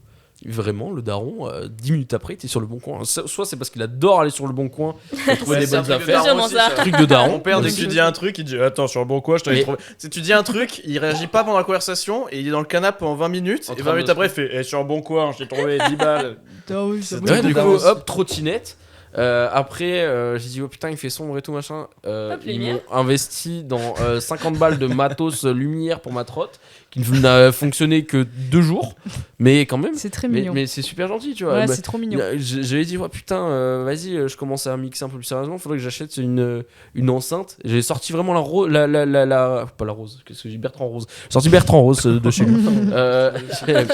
Vraiment, le daron, 10 minutes après, il était sur le bon coin. Soit c'est parce qu'il adore aller sur le bon coin et trouver des C'est un bonnes truc de affaires. daron Sûrement aussi, ça. ça. Truc de daron. Mon père, dès Mais que tu dis un truc, il dit attends, sur le bon coin, je t'avais Mais- trouvé. Si tu dis un truc, il réagit pas pendant la conversation et il est dans le canapé pendant 20 minutes. En Et train 20 de minutes se- après, il fait sur le bon coin, je t'ai trouvé 10 balles. Ça Ouais, Ouais, du coup, daron aussi. hop, trottinette. Après, j'ai dit, oh putain, il fait sombre et tout machin. Ils lumière. m'ont investi dans 50 balles de matos lumière pour ma trotte, qui n'a fonctionné que 2 jours. Mais quand même, C'est très mais, mignon. mais c'est super gentil, tu vois. Ouais, Bah, c'est trop mignon. j'avais dit, ouais, putain, vas-y, je commence à mixer un peu plus sérieusement. Faudrait que j'achète une enceinte. J'ai sorti vraiment la rose. Pas la rose, qu'est-ce que j'ai Bertrand Rose. J'ai sorti Bertrand Rose de chez lui.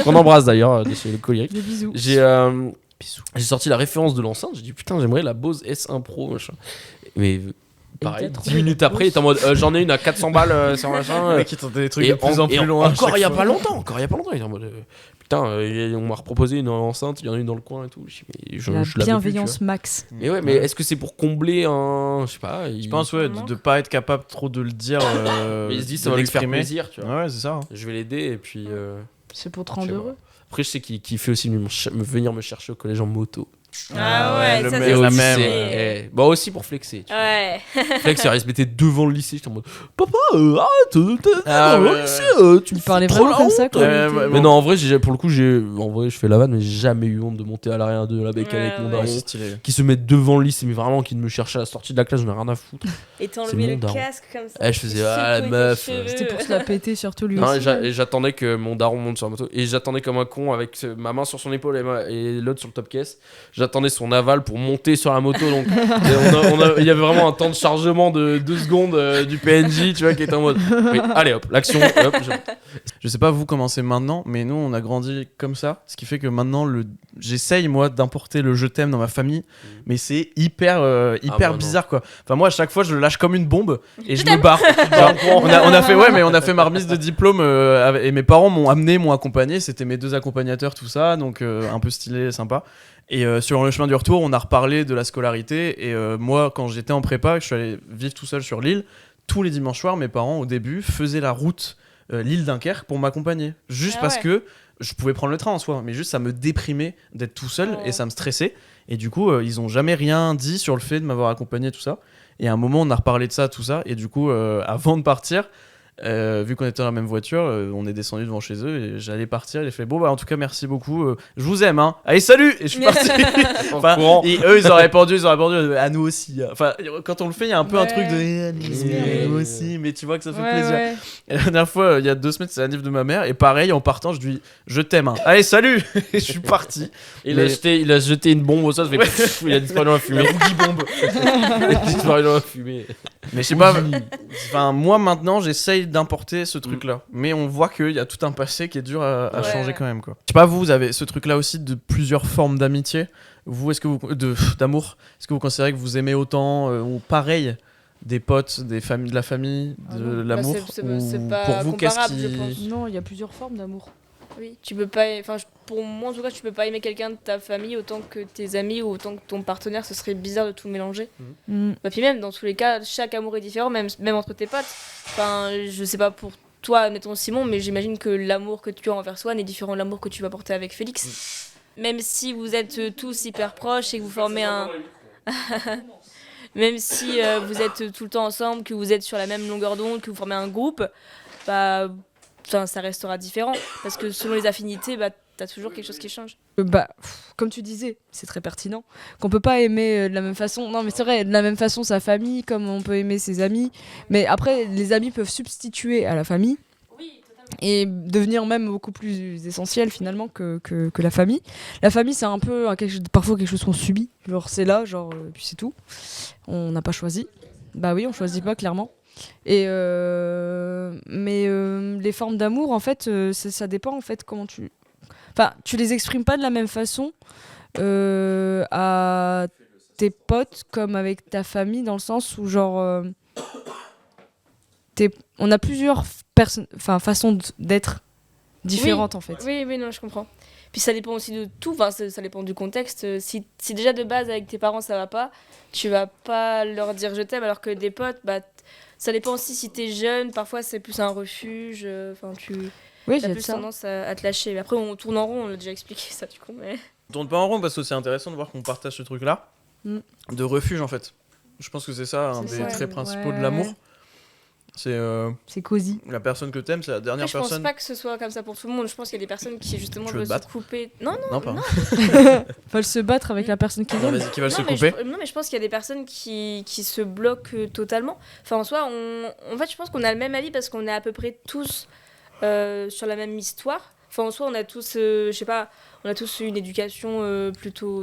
Qu'on embrasse d'ailleurs, de chez le Colérique. Des bisous. J'ai sorti la référence de l'enceinte, j'ai dit putain, j'aimerais la Bose S1 Pro, machin. Mais pareil, t'as 10 trouvé minutes la après, il était en mode j'en ai une à 400 balles sur machin. Le mec, il tentait des trucs Et de plus en plus loin. à encore chaque il y a fois. pas longtemps, il était en mode putain, on m'a reproposé une enceinte, il y en a une dans le coin et tout. Je dis, mais je La l'avais plus, bienveillance tu max. vois. Mais ouais, mais est-ce que c'est pour combler un. Je sais pas. Je pense, ouais, de pas être capable trop de le dire. Mais il se dit ça de va lui faire l'exprimer. plaisir, tu vois. Ouais, c'est ça. hein. Je vais l'aider et puis. C'est pour te rendre Je sais heureux. Après, je sais qu'il fait aussi venir me chercher au collège en moto. Ah ouais, le ça mec, c'est Et la aussi, même. bah aussi pour flexer. Tu vois. Ouais. Flex, il se mettait devant le lycée. J'étais en mode papa, arrête, Ah, dans le ouais, lycée, tu me Il parlait fous trop vraiment la comme ça honte. quand Ouais, il était- ouais, Mais non, en vrai, pour le coup, je fais la vanne, mais j'ai jamais eu honte de monter à l'arrière de la bécane Ouais, avec mon ouais. daron. c'est stylé. Qui se met devant le lycée, mais vraiment qui me cherchait à la sortie de la classe, j'en ai rien à foutre. Et C'est t'enlevais mon le daron. casque comme ça. Eh, je faisais, tu ah, secouais tes meuf, cheveux. C'était pour se la péter surtout lui Non, aussi. et j'attendais que mon daron monte sur la moto. Et j'attendais comme un con avec ma main sur son épaule et l'autre sur le top caisse. J'attendais son aval pour monter sur la moto. Donc, il y avait vraiment un temps de chargement de 2 secondes du PNJ, tu vois, qui était en mode. Oui, allez hop, l'action, hop. Je sais pas vous comment c'est maintenant, mais nous on a grandi comme ça, ce qui fait que maintenant j'essaye moi d'importer le je t'aime dans ma famille, mais c'est hyper bah, bizarre quoi. Enfin moi à chaque fois je le lâche comme une bombe et je me barre. Genre, on a fait ma remise de diplôme et mes parents m'ont accompagné, c'était mes 2 accompagnateurs tout ça, donc un peu stylé, sympa. Et sur le chemin du retour, on a reparlé de la scolarité et moi quand j'étais en prépa, que je suis allé vivre tout seul sur l'île, tous les dimanches soirs mes parents au début faisaient la route l'île Dunkerque pour m'accompagner. Juste Ah parce ouais. que je pouvais prendre le train en soi, mais juste ça me déprimait d'être tout seul Oh. et ça me stressait. Et du coup, ils ont jamais rien dit sur le fait de m'avoir accompagné, tout ça. Et à un moment, on a reparlé de ça, tout ça. Et du coup, avant de partir, vu qu'on était dans la même voiture, on est descendu devant chez eux et j'allais partir. J'ai fait bon, bah en tout cas, merci beaucoup. Je vous aime, hein. Allez, salut! Et je suis parti. Enfin, courant. et eux, ils auraient répondu à nous aussi. Enfin, quand on le fait, il y a un peu un Ouais. truc de Ouais. nous aussi, mais tu vois que ça fait Ouais, plaisir. ouais. Et la dernière fois, il y a 2 semaines, c'est l'anniversaire de ma mère. Et pareil, en partant, je lui dis je t'aime. Hein. Allez, salut! Et je suis parti. Il Mais- a jeté une bombe au sol, ça fait il a disparu dans la fumée. bombe. Il a disparu dans la fumée. Mais je sais pas. Enfin, moi maintenant, j'essaye d'importer ce truc-là. Mais on voit qu'il y a tout un passé qui est dur à Ouais, changer ouais. quand même, quoi. Je sais pas, vous avez ce truc-là aussi de plusieurs formes d'amitié. Vous, est-ce que vous d'amour, est-ce que vous considérez que vous aimez autant ou pareil des potes, de la famille, Ah de non. l'amour Bah, c'est ou pas pour vous, qu'est-ce comparable, je qui pense. Non, il y a plusieurs formes d'amour. Oui, tu peux pas. Enfin, pour moi en tout cas, tu peux pas aimer quelqu'un de ta famille autant que tes amis ou autant que ton partenaire. Ce serait bizarre de tout mélanger. Mm. Bah, puis même dans tous les cas, chaque amour est différent, même entre tes potes. Enfin, je sais pas pour toi, mettons Simon, mais j'imagine que l'amour que tu as envers Swan est différent de l'amour que tu vas porter avec Félix. Même si vous êtes tous hyper proches et que vous formez un. Même si vous êtes tout le temps ensemble, que vous êtes sur la même longueur d'onde, que vous formez un groupe, bah, ça restera différent. Parce que selon les affinités, bah, t'as toujours quelque chose qui change. Comme tu disais, c'est très pertinent, qu'on peut pas aimer de la même façon. Non, mais c'est vrai, de la même façon sa famille, comme on peut aimer ses amis. Mais après, les amis peuvent substituer à la famille. Et devenir même beaucoup plus essentiel finalement que la famille. La famille, c'est un peu parfois quelque chose qu'on subit. Genre, c'est là, puis c'est tout. On n'a pas choisi. Bah oui, on choisit pas, clairement. Et mais les formes d'amour, en fait, ça dépend, en fait, comment tu... Enfin, tu les exprimes pas de la même façon à tes potes comme avec ta famille, dans le sens où, genre... on a plusieurs façons d'être différentes, en fait. Oui, non, je comprends. Puis ça dépend aussi de tout, enfin, ça dépend du contexte. Si déjà de base avec tes parents ça va pas, tu vas pas leur dire je t'aime, alors que des potes, ça dépend aussi si t'es jeune, parfois c'est plus un refuge, enfin Oui, t'as j'ai plus ça. tendance à te lâcher. Mais après on tourne en rond, on l'a déjà expliqué ça du coup. Mais... On tourne pas en rond parce que c'est intéressant de voir qu'on partage ce truc-là de refuge en fait. Je pense que c'est ça un C'est des ça, traits principaux ouais. de l'amour. C'est cosy. la personne que t'aimes, c'est la dernière Après, je pense personne. pas que ce soit comme ça pour tout le monde. Je pense qu'il y a des personnes qui justement Tu veux veulent te se battre couper. Non, pas. Veulent se battre avec la personne qu'ils Non, aiment. vas-y, qui va se mais couper. non, mais je pense qu'il y a des personnes qui se bloquent totalement. Enfin, en soi, en fait, je pense qu'on a le même avis parce qu'on est à peu près tous sur la même histoire. Enfin, en soi, on a tous, je sais pas, on a tous une éducation plutôt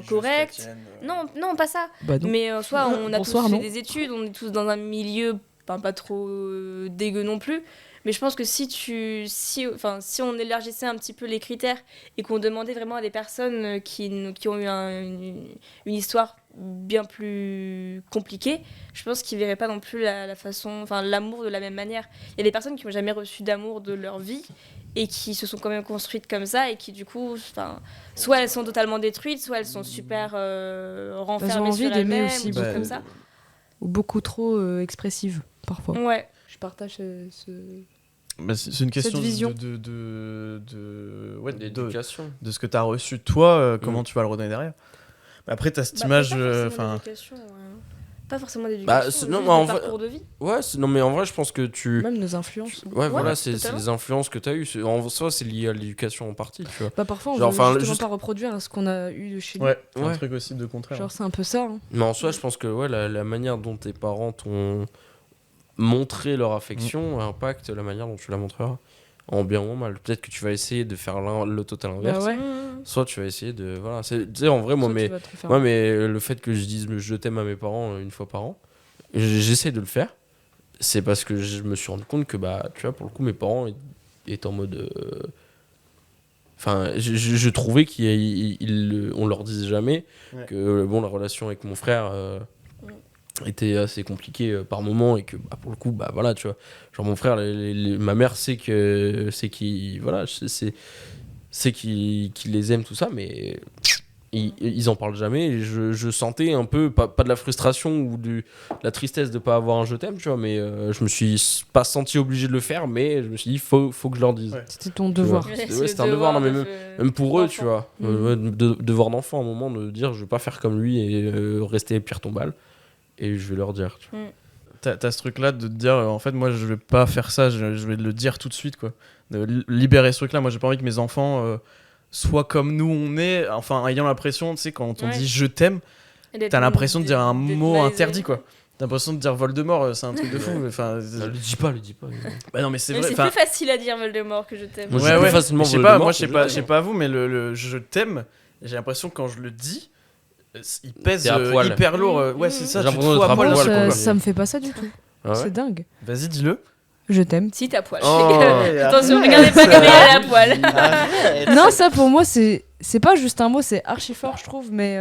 correcte. Non, pas ça. Bah non. Mais en soi, on a Bonsoir, tous fait non. des études, on est tous dans un milieu pas trop dégueu non plus. Mais je pense que si on élargissait un petit peu les critères et qu'on demandait vraiment à des personnes qui ont eu une histoire bien plus compliquée, je pense qu'ils verraient pas non plus l'amour de la même manière. Il y a des personnes qui n'ont jamais reçu d'amour de leur vie et qui se sont quand même construites comme ça et qui du coup, soit elles sont totalement détruites, soit elles sont super renfermées envie sur d'aimer elles-mêmes, aussi des choses beaucoup. comme ça. Ou beaucoup trop expressive, parfois. Ouais. Je partage ce... Bah, c'est une question vision. D'éducation. de ce que t'as reçu toi, comment tu vas le redonner derrière. Mais après, t'as cette image. Pas forcément d'éducation, c'est- juste non, mais de en vrai- parcours de vie. Ouais, non, mais en vrai, je pense que tu. Même nos influences. Ouais, voilà, c'est totalement. les influences que t'as eues. En soi, c'est lié à l'éducation en partie, tu vois. Bah parfois, on Genre, veut enfin, justement juste- pas reproduire ce qu'on a eu de chez nous. Ouais, un Ouais. truc aussi de contraire. Genre, c'est un peu ça. Hein. Mais en soi, je pense que ouais, la manière dont tes parents t'ont montré leur affection impacte la manière dont tu la montreras. En bien ou en mal. Peut-être que tu vas essayer de faire le total inverse. Bah ouais. Soit tu vas essayer de. Voilà. Tu sais, en vrai, moi, Soit tu mais. vas te refaire Ouais, mais le fait que je dise je t'aime à mes parents une fois par an, j'essaie de le faire. C'est parce que je me suis rendu compte que, bah, tu vois, pour le coup, mes parents étaient en mode. Enfin, je trouvais qu'on leur disait jamais que bon, la relation avec mon frère était assez compliquée par moment et que, bah, pour le coup, bah voilà, tu vois. Genre, mon frère, ma mère sait qu'il voilà, c'est qu'il les aime, tout ça, mais. Ils en parlent jamais et je sentais un peu pas de la frustration ou de la tristesse de pas avoir un je t'aime, tu vois, mais je me suis pas senti obligé de le faire, mais je me suis dit faut que je leur dise. Ouais. C'était ton devoir. Ouais, c'était un devoir, non, mais même pour eux, tu vois, devoir d'enfant, à un moment, de dire je vais pas faire comme lui et rester pire tombale, et je vais leur dire, tu vois. T'as ce truc là de te dire en fait moi je vais pas faire ça, je vais le dire tout de suite quoi, de libérer ce truc là. Moi j'ai pas envie que mes enfants soient comme nous on est, enfin ayant l'impression, tu sais, quand on dit je t'aime, t'as l'impression de dire un mot interdit quoi. T'as l'impression de dire Voldemort, c'est un truc de fou. Enfin, Le dis pas. bah non mais c'est Mais vrai. c'est plus facile à dire Voldemort que je t'aime. Moi, Ouais, j'ai plus ouais. facilement Je sais pas, Voldemort moi que je sais pas vous, mais le je t'aime, j'ai l'impression que quand je le dis, il pèse T'es à poil. hyper lourd. Ouais, c'est ça. J'ai Tu te l'impression fous d'être à à poil. poil, ça, quoi. ça me fait pas ça du tout. Ah ouais. C'est dingue. Vas-y, dis-le. Je t'aime. Si t'as poil. Oh, Attention, regardez pas comme elle est à poil. Non, ça pour moi, c'est pas juste un mot, c'est archi fort, je trouve, mais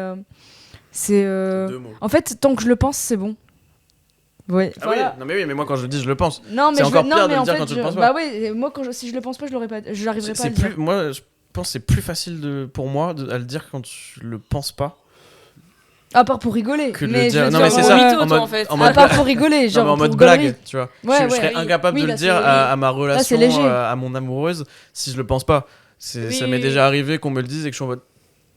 c'est. Deux mots. En fait, tant que je le pense, c'est bon. Ouais, Ah voilà. oui, non mais oui, mais moi quand je le dis, je le pense. Non, mais C'est je encore non, pire de mais le en dire fait, quand tu le penses pas. Bah oui, moi si je le pense pas, je l'arriverai pas à C'est le dire. plus, moi, je pense que c'est plus facile pour moi à le dire quand je le pense pas À part pour rigoler. que de mais le je dire. veux Non mais c'est en ça. mytho, En toi, mode, en fait. en À mode, part pour rigoler, non, genre mais en pour mode gaulerie. blague, tu vois. Ouais, Je serais oui. incapable Oui, de là, le dire c'est- à ma relation, léger. à mon amoureuse, si je le pense pas. Oui, Ça oui, m'est oui. déjà arrivé qu'on me le dise et que je suis en mode.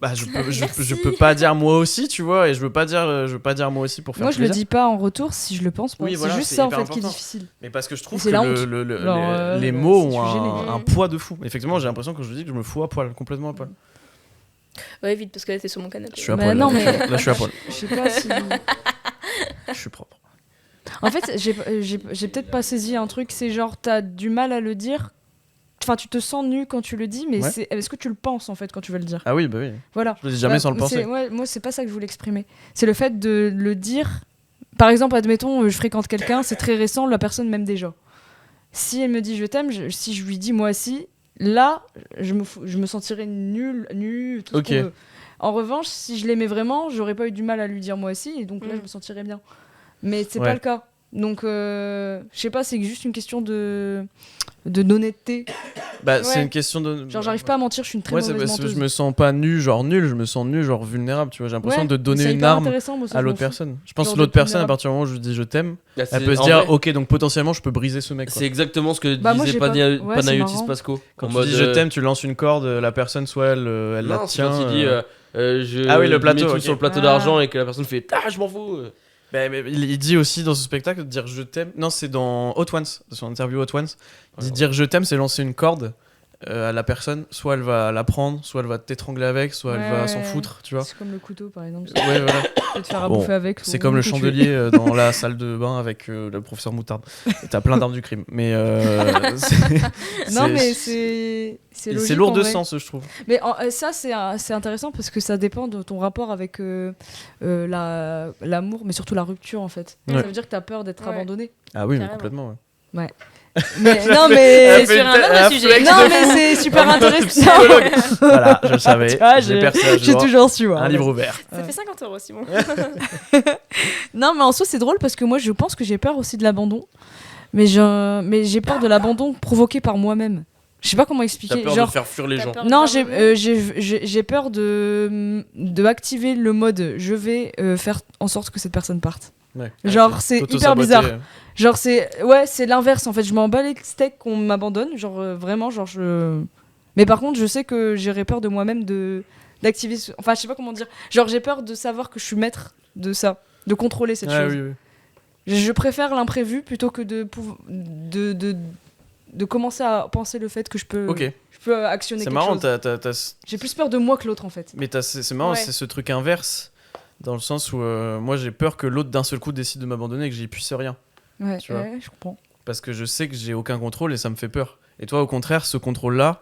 Bah, je Merci. peux pas dire moi aussi, tu vois, et je veux pas dire moi aussi pour faire Moi, je le plaisir. dis pas en retour si je le pense pas. Oui, c'est voilà, juste c'est ça en hyper fait qui est important. difficile. Mais parce que je trouve C'est que la honte. Genre, les mots si tu ont es gêné. un poids de fou. Effectivement, j'ai l'impression que je dis que je me fous à poil, complètement à poil. Ouais, vite, parce que là, t'es sur mon canapé. Je suis à Bah poil. non, là. mais- Là, je suis à poil. Je sais pas si. Je suis propre. En fait, j'ai peut-être pas saisi un truc, c'est genre t'as du mal à le dire. Enfin, tu te sens nu quand tu le dis, mais Ouais. est-ce que tu le penses en fait quand tu veux le dire? Ah oui, bah oui. Voilà. Je le dis jamais sans le penser. Ouais, moi, c'est pas ça que je voulais exprimer. C'est le fait de le dire. Par exemple, admettons, je fréquente quelqu'un, c'est très récent, la personne m'aime déjà. Si elle me dit je t'aime, si je lui dis moi aussi, là, je me sentirais nul, tout Ok. ce qu'on veut. En revanche, si je l'aimais vraiment, j'aurais pas eu du mal à lui dire moi aussi, et donc là, Mm. je me sentirais bien. Mais c'est Ouais. pas le cas. Donc, je sais pas, c'est juste une question d'honnêteté. Bah, c'est Ouais. une question de. Genre, j'arrive pas à mentir, je suis une très Ouais, c'est mauvaise parce que menteuse. je me sens pas nu, genre nul, je me sens nu, genre vulnérable, tu vois. J'ai l'impression Ouais, de donner c'est une hyper arme intéressant, moi, ça, à je m'en l'autre fous. personne. Je pense Genre que de l'autre personne, à vulnérable. partir du moment où je lui dis je t'aime, Là, elle c'est- peut se en dire vrai, ok, donc potentiellement je peux briser ce mec. Quoi. c'est exactement ce que Bah, moi, disait j'ai pas- ouais, c'est Panayotis marrant. Pasco. Quand En tu mode, dis je t'aime, tu lances une corde, la personne soit elle la Non, c'est tient. quand il dit je Ah oui, le mets plateau, tout ok. sur le plateau Ah. d'argent et que la personne fait ah je m'en fous. Mais il dit aussi dans ce spectacle de dire je t'aime. Non, c'est dans Hot Ones, dans son interview Hot Ones. Il dit Ouais. dire je t'aime, c'est lancer une corde à la personne. Soit elle va la prendre, soit elle va t'étrangler avec, soit elle va Ouais. s'en foutre, tu vois. C'est comme le couteau, par exemple. Ouais, voilà. Tu peux te faire à Bon, bouffer avec. C'est ou comme le te tuer. chandelier dans la salle de bain avec le professeur Moutarde. Et t'as plein d'armes du crime. Mais Non, mais c'est logique. c'est lourd en de vrai. sens, je trouve. Mais ça, c'est intéressant parce que ça dépend de ton rapport avec l'amour, mais surtout la rupture, en fait. Ouais. Ça veut dire que t'as peur d'être Ouais. abandonné. Ah oui, mais Carrément. complètement. Ouais. Mais, non, mais. Elle fait sur un une- autre un sujet. flex Non, de mais fou. c'est super intéressant. Psychologue. Voilà, je le savais. Tu vois, J'ai percé à j'ai jour. toujours su. hein. Un livre ouvert. Ça fait 50 €, Simon. Non, mais en soi, c'est drôle parce que moi, je pense que j'ai peur aussi de l'abandon. Mais j'ai peur de l'abandon provoqué par moi-même. Je sais pas comment T'as expliquer. peur Genre, de faire fuir les T'as gens. peur de non, t'abandonner j'ai peur de activer le mode je vais faire en sorte que cette personne parte. Ouais. Genre, c'est hyper T'auto-saboter. bizarre. Genre, c'est l'inverse en fait. Je m'en bats les steaks qu'on m'abandonne. Genre, vraiment, genre, Mais par contre, je sais que j'aurais peur de moi-même d'activer. Enfin, je sais pas comment dire. Genre, j'ai peur de savoir que je suis maître de ça, de contrôler cette Ouais, chose. oui, oui. Je préfère l'imprévu plutôt que de commencer à penser le fait que je peux actionner C'est quelque marrant, chose. J'ai plus peur de moi que l'autre en fait. mais c'est marrant, Ouais. c'est ce truc inverse, dans le sens où moi j'ai peur que l'autre d'un seul coup décide de m'abandonner et que j'y puisse rien. Ouais, Tu vois. ouais, je comprends. Parce que je sais que j'ai aucun contrôle et ça me fait peur. Et toi, au contraire, ce contrôle-là,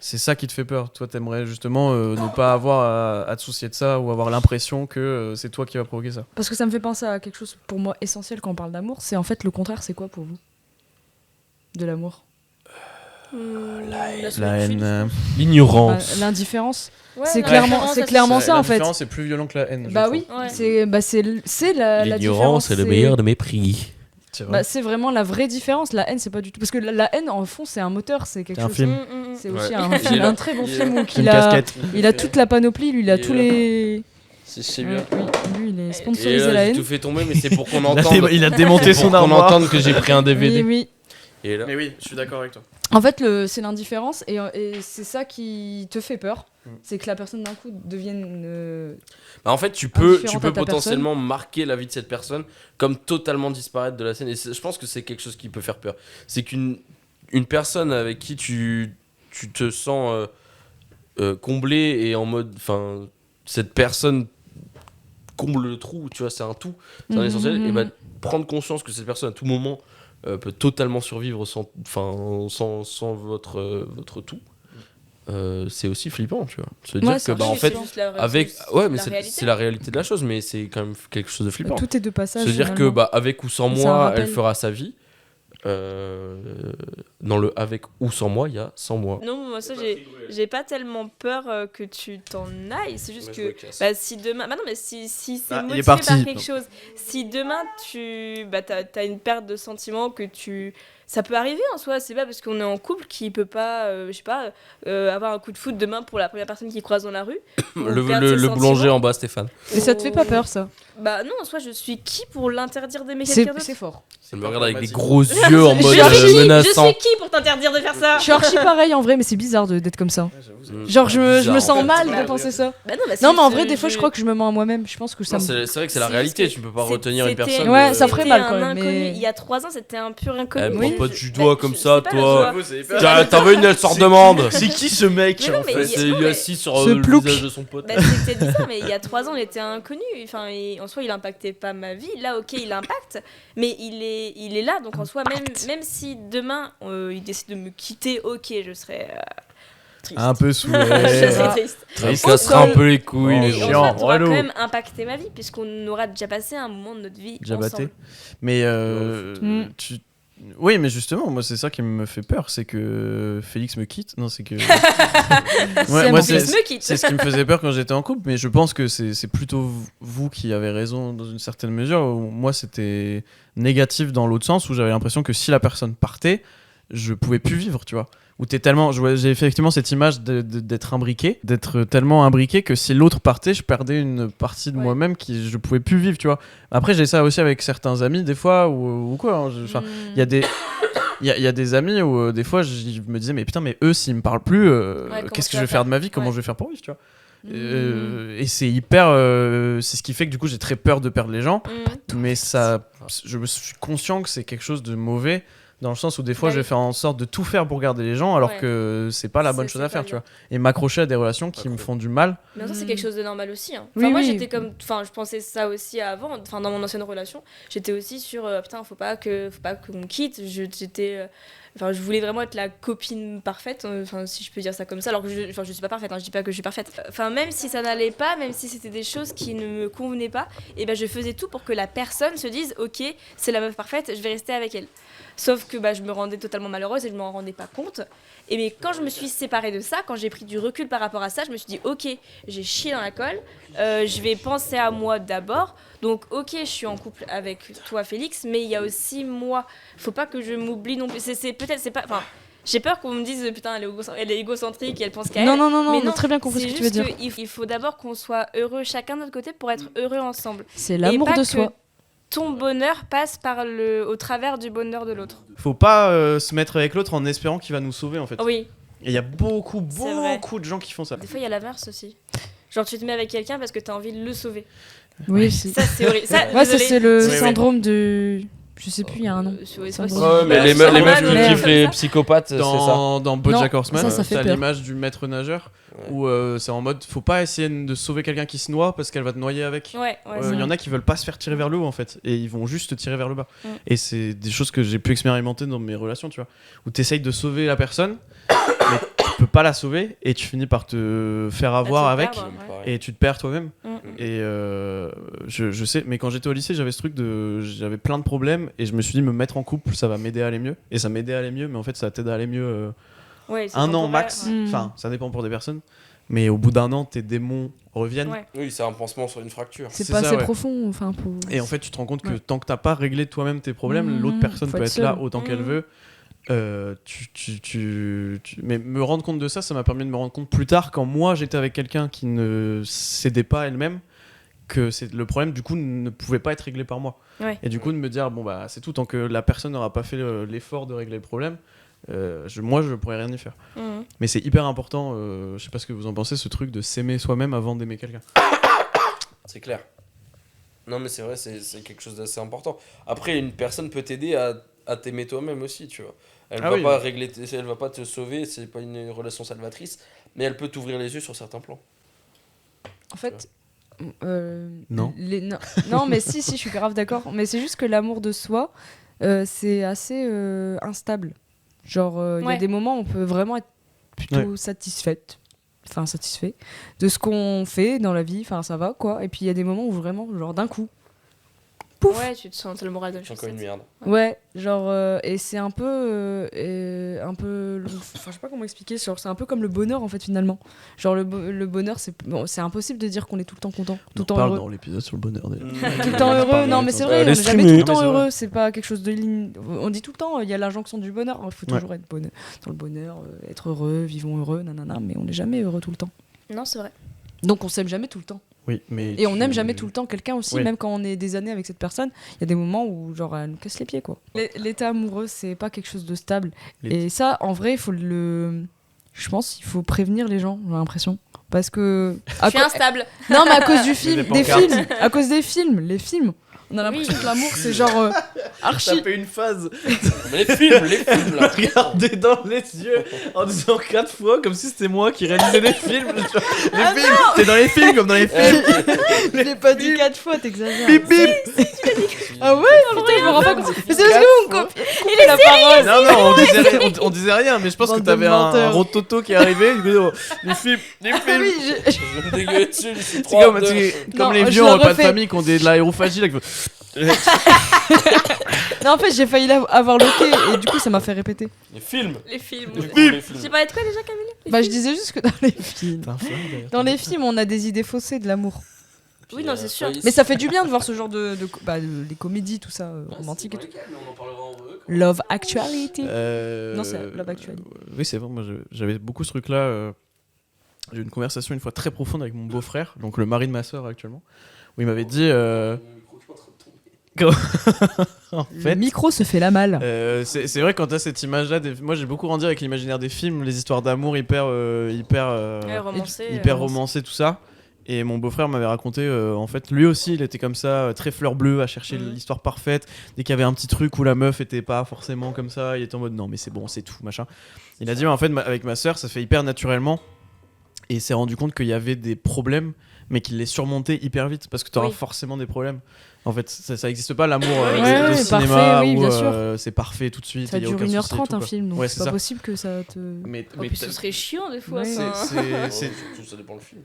c'est ça qui te fait peur. Toi, t'aimerais justement ne pas avoir à te soucier de ça ou avoir l'impression que c'est toi qui va provoquer ça. Parce que ça me fait penser à quelque chose pour moi essentiel quand on parle d'amour. C'est en fait le contraire, c'est quoi pour vous de l'amour? La La solitude. haine. L'ignorance. L'indifférence. Ouais, C'est la clairement- différence, c'est ça, clairement ça, en fait. L'indifférence est plus violent que la haine. je Bah trouve. oui, Ouais. c'est la L'ignorance différence. est le meilleur de mes prix. C'est vrai. Bah, c'est vraiment la vraie différence. La haine, c'est pas du tout. Parce que la haine, en fond, c'est un moteur, c'est quelque C'est un chose. film. C'est Ouais. aussi un, Il est film, là. un très bon Il est film là. où Une casquette. il a toute la panoplie, lui, il a Il est tous là. les. C'est Ouais, bien. lui, il est Et sponsorisé là, la j'ai haine. tout fait tomber, mais c'est pour qu'on Il a, entende. il a démonté C'est pour son qu'on armoire. entende que j'ai pris un DVD. Oui, oui. Et là, Mais oui, je suis d'accord avec toi. En fait, c'est l'indifférence et c'est ça qui te fait peur. C'est que la personne d'un coup devienne. bah, en fait, tu peux Indifférente à ta potentiellement marquer la vie de cette personne comme totalement disparaître de la scène. Et je pense que c'est quelque chose qui peut faire peur. C'est qu'une personne avec qui tu te sens comblé et en mode. Enfin, cette personne comble le trou, tu vois, c'est un tout, c'est un Mhm, essentiel. mhm. Et bah, prendre conscience que cette personne à tout moment peut totalement survivre sans votre tout. C'est aussi flippant, tu vois. Se dire Ouais, que c'est bah, en Oui, fait c'est juste la- avec c'est ouais mais la c'est réalité. la réalité de la chose, mais c'est quand même quelque chose de flippant. Tout est de passage. Se dire que finalement. bah avec ou sans C'est un moi rappel. elle fera sa vie. Dans le avec ou sans moi il y a sans moi. Non, moi ça j'ai pas tellement peur que tu t'en ailles, c'est juste Mais je me que casse. bah, si demain non mais si c'est Ah, il est motivé parti. par quelque chose, si demain tu t'as une perte de sentiments que ça peut arriver en soi, c'est pas parce qu'on est en couple qu'il peut pas je sais pas avoir un coup de foot demain pour la première personne qui croise dans la rue. ou perdre ses Le boulanger sentiments. en bas, Stéphane. Et ça te fait pas peur, ça? Bah non, en soi, je suis qui pour l'interdire d'aimer C'est quelqu'un d'autre? c'est fort. Ça me regarde avec des Vas-y. gros yeux en Je mode suis qui menaçant. Je suis qui pour t'interdire de faire ça? Je suis archi pareil en vrai, mais c'est bizarre d'être comme ça. Mm. Genre, je me Bizarre, en sens fait. mal Bah, de penser ça. Bah non, bah, Non, mais en c'est- vrai, des fois, je crois que je me mens à moi-même. Je pense que ça Non, me. c'est vrai que c'est la C'est réalité, juste tu peux pas que retenir une c'était- personne. Ouais, ça ferait C'était mal, quand un même, inconnu. mais- Il y a 3 ans, c'était un pur inconnu. Eh, Oui. prends pas du Bah, doigt comme je ça, sais pas, toi. je vois. C'est T'en veux une, elle sort demande. C'est qui ce mec Mais non, en mais fait il y a- C'est non, lui mais- assis sur Ce le plouc. visage de son pote. Bah, c'est peut-être bizarre, mais il y a 3 ans, il était inconnu. Enfin, en soi, il impactait pas ma vie. Là, ok, il impacte, mais il est là. Donc, en soi, même si demain, il décide de me quitter, ok, je serais triste. Un peu saoulé. Je serais triste. Il se cassera un peu les couilles. Oh, mais Mais en bon. chiant. soi, t'auras relou. quand même impacté ma vie, puisqu'on aura déjà passé un moment de notre vie Diabaté. ensemble. Mais Mm. oui, mais justement, moi c'est ça qui me fait peur, c'est que Félix me quitte. Non, c'est que. C'est moi, mon c'est Félix me quitte. c'est ce qui me faisait peur quand j'étais en couple, mais je pense que c'est plutôt vous qui avez raison dans une certaine mesure. Moi, c'était négatif dans l'autre sens où j'avais l'impression que si la personne partait, je pouvais plus vivre, tu vois. Où t'es tellement, j'ai effectivement cette image d'être imbriqué, d'être tellement imbriqué que si l'autre partait, je perdais une partie de Ouais. moi-même qui je pouvais plus vivre, tu vois. Après, j'ai ça aussi avec certains amis des fois ou quoi. Hein, enfin, il y a des il y a des amis où des fois je me disais mais putain mais eux s'ils me parlent plus comment qu'est-ce que tu je vas vais faire de ma faire vie, comment Ouais. je vais faire pour vivre, tu vois. Mm. Et c'est hyper c'est ce qui fait que du coup j'ai très peur de perdre les gens, mais ça je me suis conscient que c'est quelque chose de mauvais dans le sens où des fois Bah je vais oui. faire en sorte de tout faire pour garder les gens alors Ouais. que c'est pas la bonne C'est- chose c'est à faire, pas tu bien. vois, et m'accrocher à des relations qui me font du mal. Mais ça, c'est quelque chose de normal aussi. Hein. Oui, Enfin, moi, oui. j'étais comme. Enfin, je pensais ça aussi avant. Enfin, dans mon ancienne relation, j'étais aussi sur. Putain, faut pas qu'on me quitte. J'étais. Enfin, je voulais vraiment être la copine parfaite. Enfin, si je peux dire ça comme ça. Alors que je suis pas parfaite. Hein, je dis pas que je suis parfaite. Enfin, même si ça n'allait pas, même si c'était des choses qui ne me convenaient pas, et ben, je faisais tout pour que la personne se dise, ok, c'est la meuf parfaite. Je vais rester avec elle. Sauf que je me rendais totalement malheureuse et je m'en rendais pas compte. Et mais quand je me suis séparée de ça, quand j'ai pris du recul par rapport à ça, je me suis dit ok, j'ai chié dans la colle, je vais penser à moi d'abord. Donc ok, je suis en couple avec toi Félix, mais il y a aussi moi. Faut pas que je m'oublie non plus. C'est pas. Enfin, j'ai peur qu'on me dise putain elle est égocentrique et elle pense qu'à elle. Non, non, non, non, Mais on a très bien compris ce c'est que tu veux juste dire. qu'il faut d'abord qu'on soit heureux chacun de notre côté pour être heureux ensemble. C'est Et l'amour pas de que soi. Ton bonheur passe au travers du bonheur de l'autre. Faut pas se mettre avec l'autre en espérant qu'il va nous sauver en fait. Oui. Et il y a beaucoup C'est vrai. de gens qui font ça. Des fois, il y a l'inverse aussi. Genre, tu te mets avec quelqu'un parce que t'as envie de le sauver. Oui, c'est. Ça, c'est horrible. Ça, Ouais, ça, désolé. c'est le Oui, oui. syndrome de. Je sais plus, il y a un nom. Ouais, Ça c'est me- possible. Ouais, mais les Bah, meufs c'est qui normal, kiffent comme les ça. psychopathes, c'est ça. Dans BoJack Non, Horseman, ça fait t'as peur. l'image du maître nageur Ouais. où c'est en mode faut pas essayer de sauver quelqu'un qui se noie parce qu'elle va te noyer avec. Ouais, ouais, Il y en a qui veulent pas se faire tirer vers le haut en fait et ils vont juste te tirer vers le bas. Mm. Et c'est des choses que j'ai pu expérimenter dans mes relations, tu vois, où t'essayes de sauver la personne mais tu peux pas la sauver et tu finis par te faire avoir avec perdre. et tu te perds toi-même. Mm. Et je sais, mais quand j'étais au lycée, j'avais ce truc j'avais plein de problèmes et je me suis dit me mettre en couple, ça va m'aider à aller mieux. Et ça m'aidait à aller mieux, mais en fait ça t'aide à aller mieux Ouais, c'est un an temporaire, max. ouais. Mm. Enfin, ça dépend pour des personnes. Mais au bout d'un an, tes démons reviennent. Ouais. Oui, c'est un pansement sur une fracture. C'est C'est pas ça, assez ouais. profond. Enfin, pour... Et en fait, tu te rends compte que Ouais. tant que t'as pas réglé toi-même tes problèmes, Mmh, l'autre personne faut peut être être là seul. autant qu'elle Mmh. veut. Mais me rendre compte de ça, ça m'a permis de me rendre compte plus tard quand moi j'étais avec quelqu'un qui ne cédait pas à elle-même, que le problème du coup ne pouvait pas être réglé par moi. Ouais. Et du coup de me dire bon bah c'est tout, tant que la personne n'aura pas fait l'effort de régler le problème, moi je pourrais rien y faire. Mhm. Mais c'est hyper important, je sais pas ce que vous en pensez, ce truc de s'aimer soi-même avant d'aimer quelqu'un. C'est clair. Non, mais c'est vrai, c'est quelque chose d'assez important. Après, une personne peut t'aider à t'aimer toi-même aussi, tu vois. Elle Ah va oui. pas régler, elle va pas te sauver, c'est pas une relation salvatrice, mais elle peut t'ouvrir les yeux sur certains plans. En fait. Non. Non. Non, mais si, je suis grave d'accord. Mais c'est juste que l'amour de soi, c'est assez instable. Genre, il y Ouais. a des moments où on peut vraiment être plutôt satisfait de ce qu'on fait dans la vie. Enfin, ça va, quoi. Et puis, il y a des moments où vraiment, genre, d'un coup. Pouf. Ouais, tu te sens, t'as le moral de C'est encore une merde. Ouais, genre, et c'est un peu. Enfin, je sais pas comment expliquer. Genre, c'est un peu comme le bonheur, en fait, finalement. Genre, le bonheur, c'est impossible de dire qu'on est tout le temps content, tout le temps heureux. dans l'épisode sur le bonheur. Tout le temps heureux, non mais c'est vrai, on n'est jamais tout le temps heureux, c'est pas quelque chose de ligne. On dit tout le temps, il y a l'injonction du bonheur, il faut toujours être dans le bonheur, être heureux, vivons heureux, nanana, mais on n'est jamais heureux tout le temps. Non, c'est vrai. Donc on s'aime jamais tout le temps. Oui, mais Et on n'aime jamais tout le temps quelqu'un aussi, Oui. même quand on est des années avec cette personne. Il y a des moments où, genre, elle nous casse les pieds, quoi. L'état amoureux, c'est pas quelque chose de stable. Et ça, en vrai, il faut je pense qu'il faut prévenir les gens, j'ai l'impression. Parce que. Je suis instable. Non, mais à cause du film, Des des pancartes. films. À cause des films, les films. On a l'impression que l'amour, c'est genre archi. Taper une phase, Mais les films là. regarder dans les yeux en disant 4 fois comme si c'était moi qui réalisais des films. Les films, c'est dans les films comme dans les films. Je l'ai pas dit 4 fois, t'exagères. Bip bip. Ah ouais, putain, je me rends pas compte. Mais c'est parce que vous me coupez la parole. Non, on disait rien, mais je pense que Bande de t'avais un menteurs. rototo qui est arrivé. Du coup, les films. Ah oui, Je vais me dégueuler dessus. C'est comme, Non, les je vieux le en repas de refais. famille qui ont de l'aérophagie. Là, Non, en fait, j'ai failli avoir le quai et du coup, ça m'a fait répéter. Les films. Les films. Les J'ai parlé de quoi déjà, Camille? Bah, je disais juste que dans les films. T'as un flingue, d'ailleurs. Dans les films, on a des idées faussées de l'amour. Oui, non, c'est sûr. Mais ça fait du bien de voir ce genre les comédies, tout ça, romantique et tout. Love Actuality. Non, c'est Love Actually. Oui, c'est vrai. Moi, j'avais beaucoup ce truc-là. J'ai eu une conversation une fois très profonde avec mon beau-frère, donc le mari de ma sœur actuellement, où il m'avait dit. En Le fait, micro se fait la malle. c'est vrai quand t'as cette image-là. Moi, j'ai beaucoup grandi avec l'imaginaire des films, les histoires d'amour hyper Romancé. hyper romancé, tout ça. Et mon beau-frère m'avait raconté, en fait, lui aussi, il était comme ça, très fleur bleue, à chercher l'histoire parfaite. Dès qu'il y avait un petit truc où la meuf était pas forcément comme ça, il était en mode non, mais c'est bon, c'est tout, machin. Il a dit, en fait, avec ma sœur, ça se fait hyper naturellement. Et il s'est rendu compte qu'il y avait des problèmes, mais qu'il les surmontait hyper vite, parce que t'auras forcément des problèmes. En fait, ça existe pas l'amour de cinéma parfait, oui, où bien sûr. c'est parfait tout de suite. Ça et y a dure aucun 1h30 souci et tout, un quoi. film, donc Ouais, c'est c'est pas ça. possible que ça te. Mais Oh, puis ce serait chiant des fois. Ouais. ça. Ça dépend le film.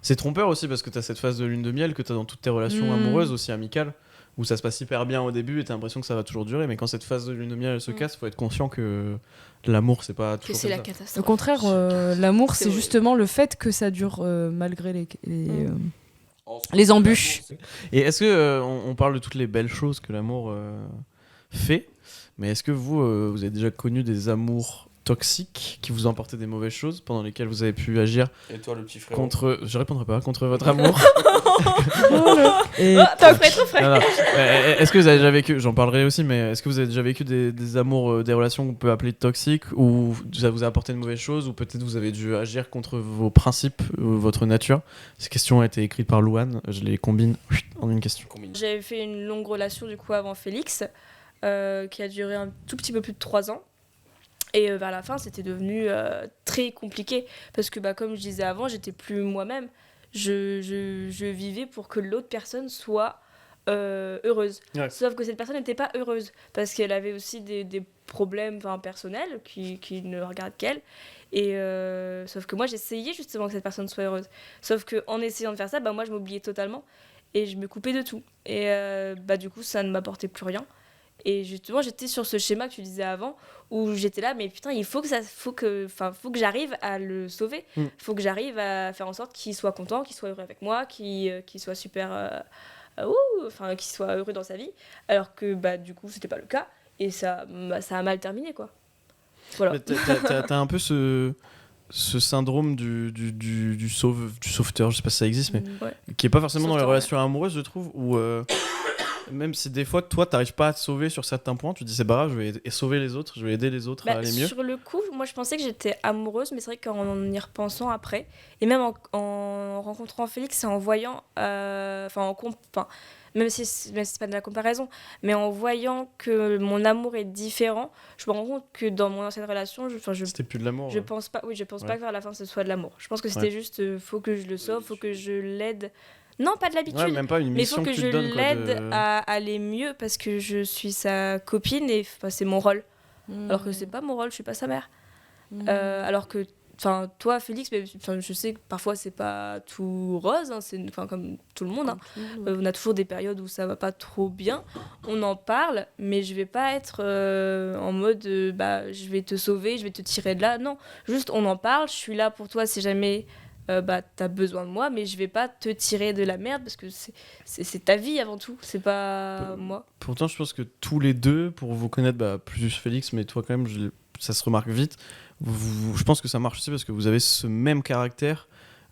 C'est trompeur aussi parce que t'as cette phase de lune de miel que t'as dans toutes tes relations amoureuses, aussi amicales, où ça se passe hyper bien au début et t'as l'impression que ça va toujours durer. Mais quand cette phase de lune de miel elle se casse, faut être conscient que l'amour c'est pas Que toujours c'est comme la ça. catastrophe. Au contraire, l'amour, C'est c'est vrai. justement le fait que ça dure malgré les embûches. Et est-ce que on parle de toutes les belles choses que l'amour fait, mais est-ce que vous avez déjà connu des amours toxiques qui vous ont apporté des mauvaises choses pendant lesquelles vous avez pu agir Et toi, le petit frère. je répondrai pas, contre votre amour? Et Trop frais, trop frais. Non, non. Est-ce que vous avez déjà vécu, j'en parlerai aussi, mais est-ce que vous avez déjà vécu des amours, des relations qu'on peut appeler toxiques, où ça vous a apporté de mauvaises choses, ou peut-être vous avez dû agir contre vos principes, votre nature? Ces questions ont été écrites par Louane, je les combine en une question. J'avais fait une longue relation du coup avant Félix, qui a duré un tout petit peu plus de 3 ans. Et vers la fin, c'était devenu très compliqué. Parce que, comme je disais avant, j'étais plus moi-même. Je vivais pour que l'autre personne soit heureuse. Ouais. Sauf que cette personne n'était pas heureuse. Parce qu'elle avait aussi des problèmes personnels qui ne regardent qu'elle. Et sauf que moi, j'essayais justement que cette personne soit heureuse. Sauf qu'en essayant de faire ça, moi, je m'oubliais totalement. Et je me coupais de tout. Et du coup, ça ne m'apportait plus rien. Et justement, j'étais sur ce schéma que tu disais avant, où j'étais là, mais putain, il faut que j'arrive à le sauver. Il faut que j'arrive à faire en sorte qu'il soit content, qu'il soit heureux avec moi, qu'il soit super... qu'il soit heureux dans sa vie. Alors que, du coup, c'était pas le cas. Et ça a mal terminé, quoi. Voilà. Mais t'as un peu ce syndrome du sauveteur, je sais pas si ça existe, mais qui est pas forcément dans les Sauveteur, relations amoureuses, je trouve, où même si des fois toi t'arrives pas à te sauver sur certains points, tu te dis c'est pas grave, je vais sauver les autres, je vais aider les autres à aller mieux. Sur le coup, moi je pensais que j'étais amoureuse, mais c'est vrai qu'en y repensant après, et même en rencontrant Félix et en voyant, même si c'est pas de la comparaison, mais en voyant que mon amour est différent, je me rends compte que dans mon ancienne relation, C'était plus de l'amour. je pense pas que vers la fin ce soit de l'amour. Je pense que c'était juste faut que je le sauve, faut que je l'aide. Non, pas de l'habitude. Ouais, même pas une Mais il faut mission que tu je te donnes, quoi, l'aide à aller mieux parce que je suis sa copine et c'est mon rôle. Alors que c'est pas mon rôle, je suis pas sa mère. Alors que toi, Félix, je sais que parfois c'est pas tout rose, hein, c'est comme tout le monde. Hein. On a toujours des périodes où ça va pas trop bien. On en parle, mais je vais pas être en mode je vais te sauver, je vais te tirer de là. Non, juste on en parle, je suis là pour toi si jamais t'as besoin de moi, mais je vais pas te tirer de la merde parce que c'est ta vie avant tout, c'est pas moi. Pourtant, je pense que tous les deux, pour vous connaître, plus Félix, mais toi quand même, ça se remarque vite. Je pense que ça marche aussi parce que vous avez ce même caractère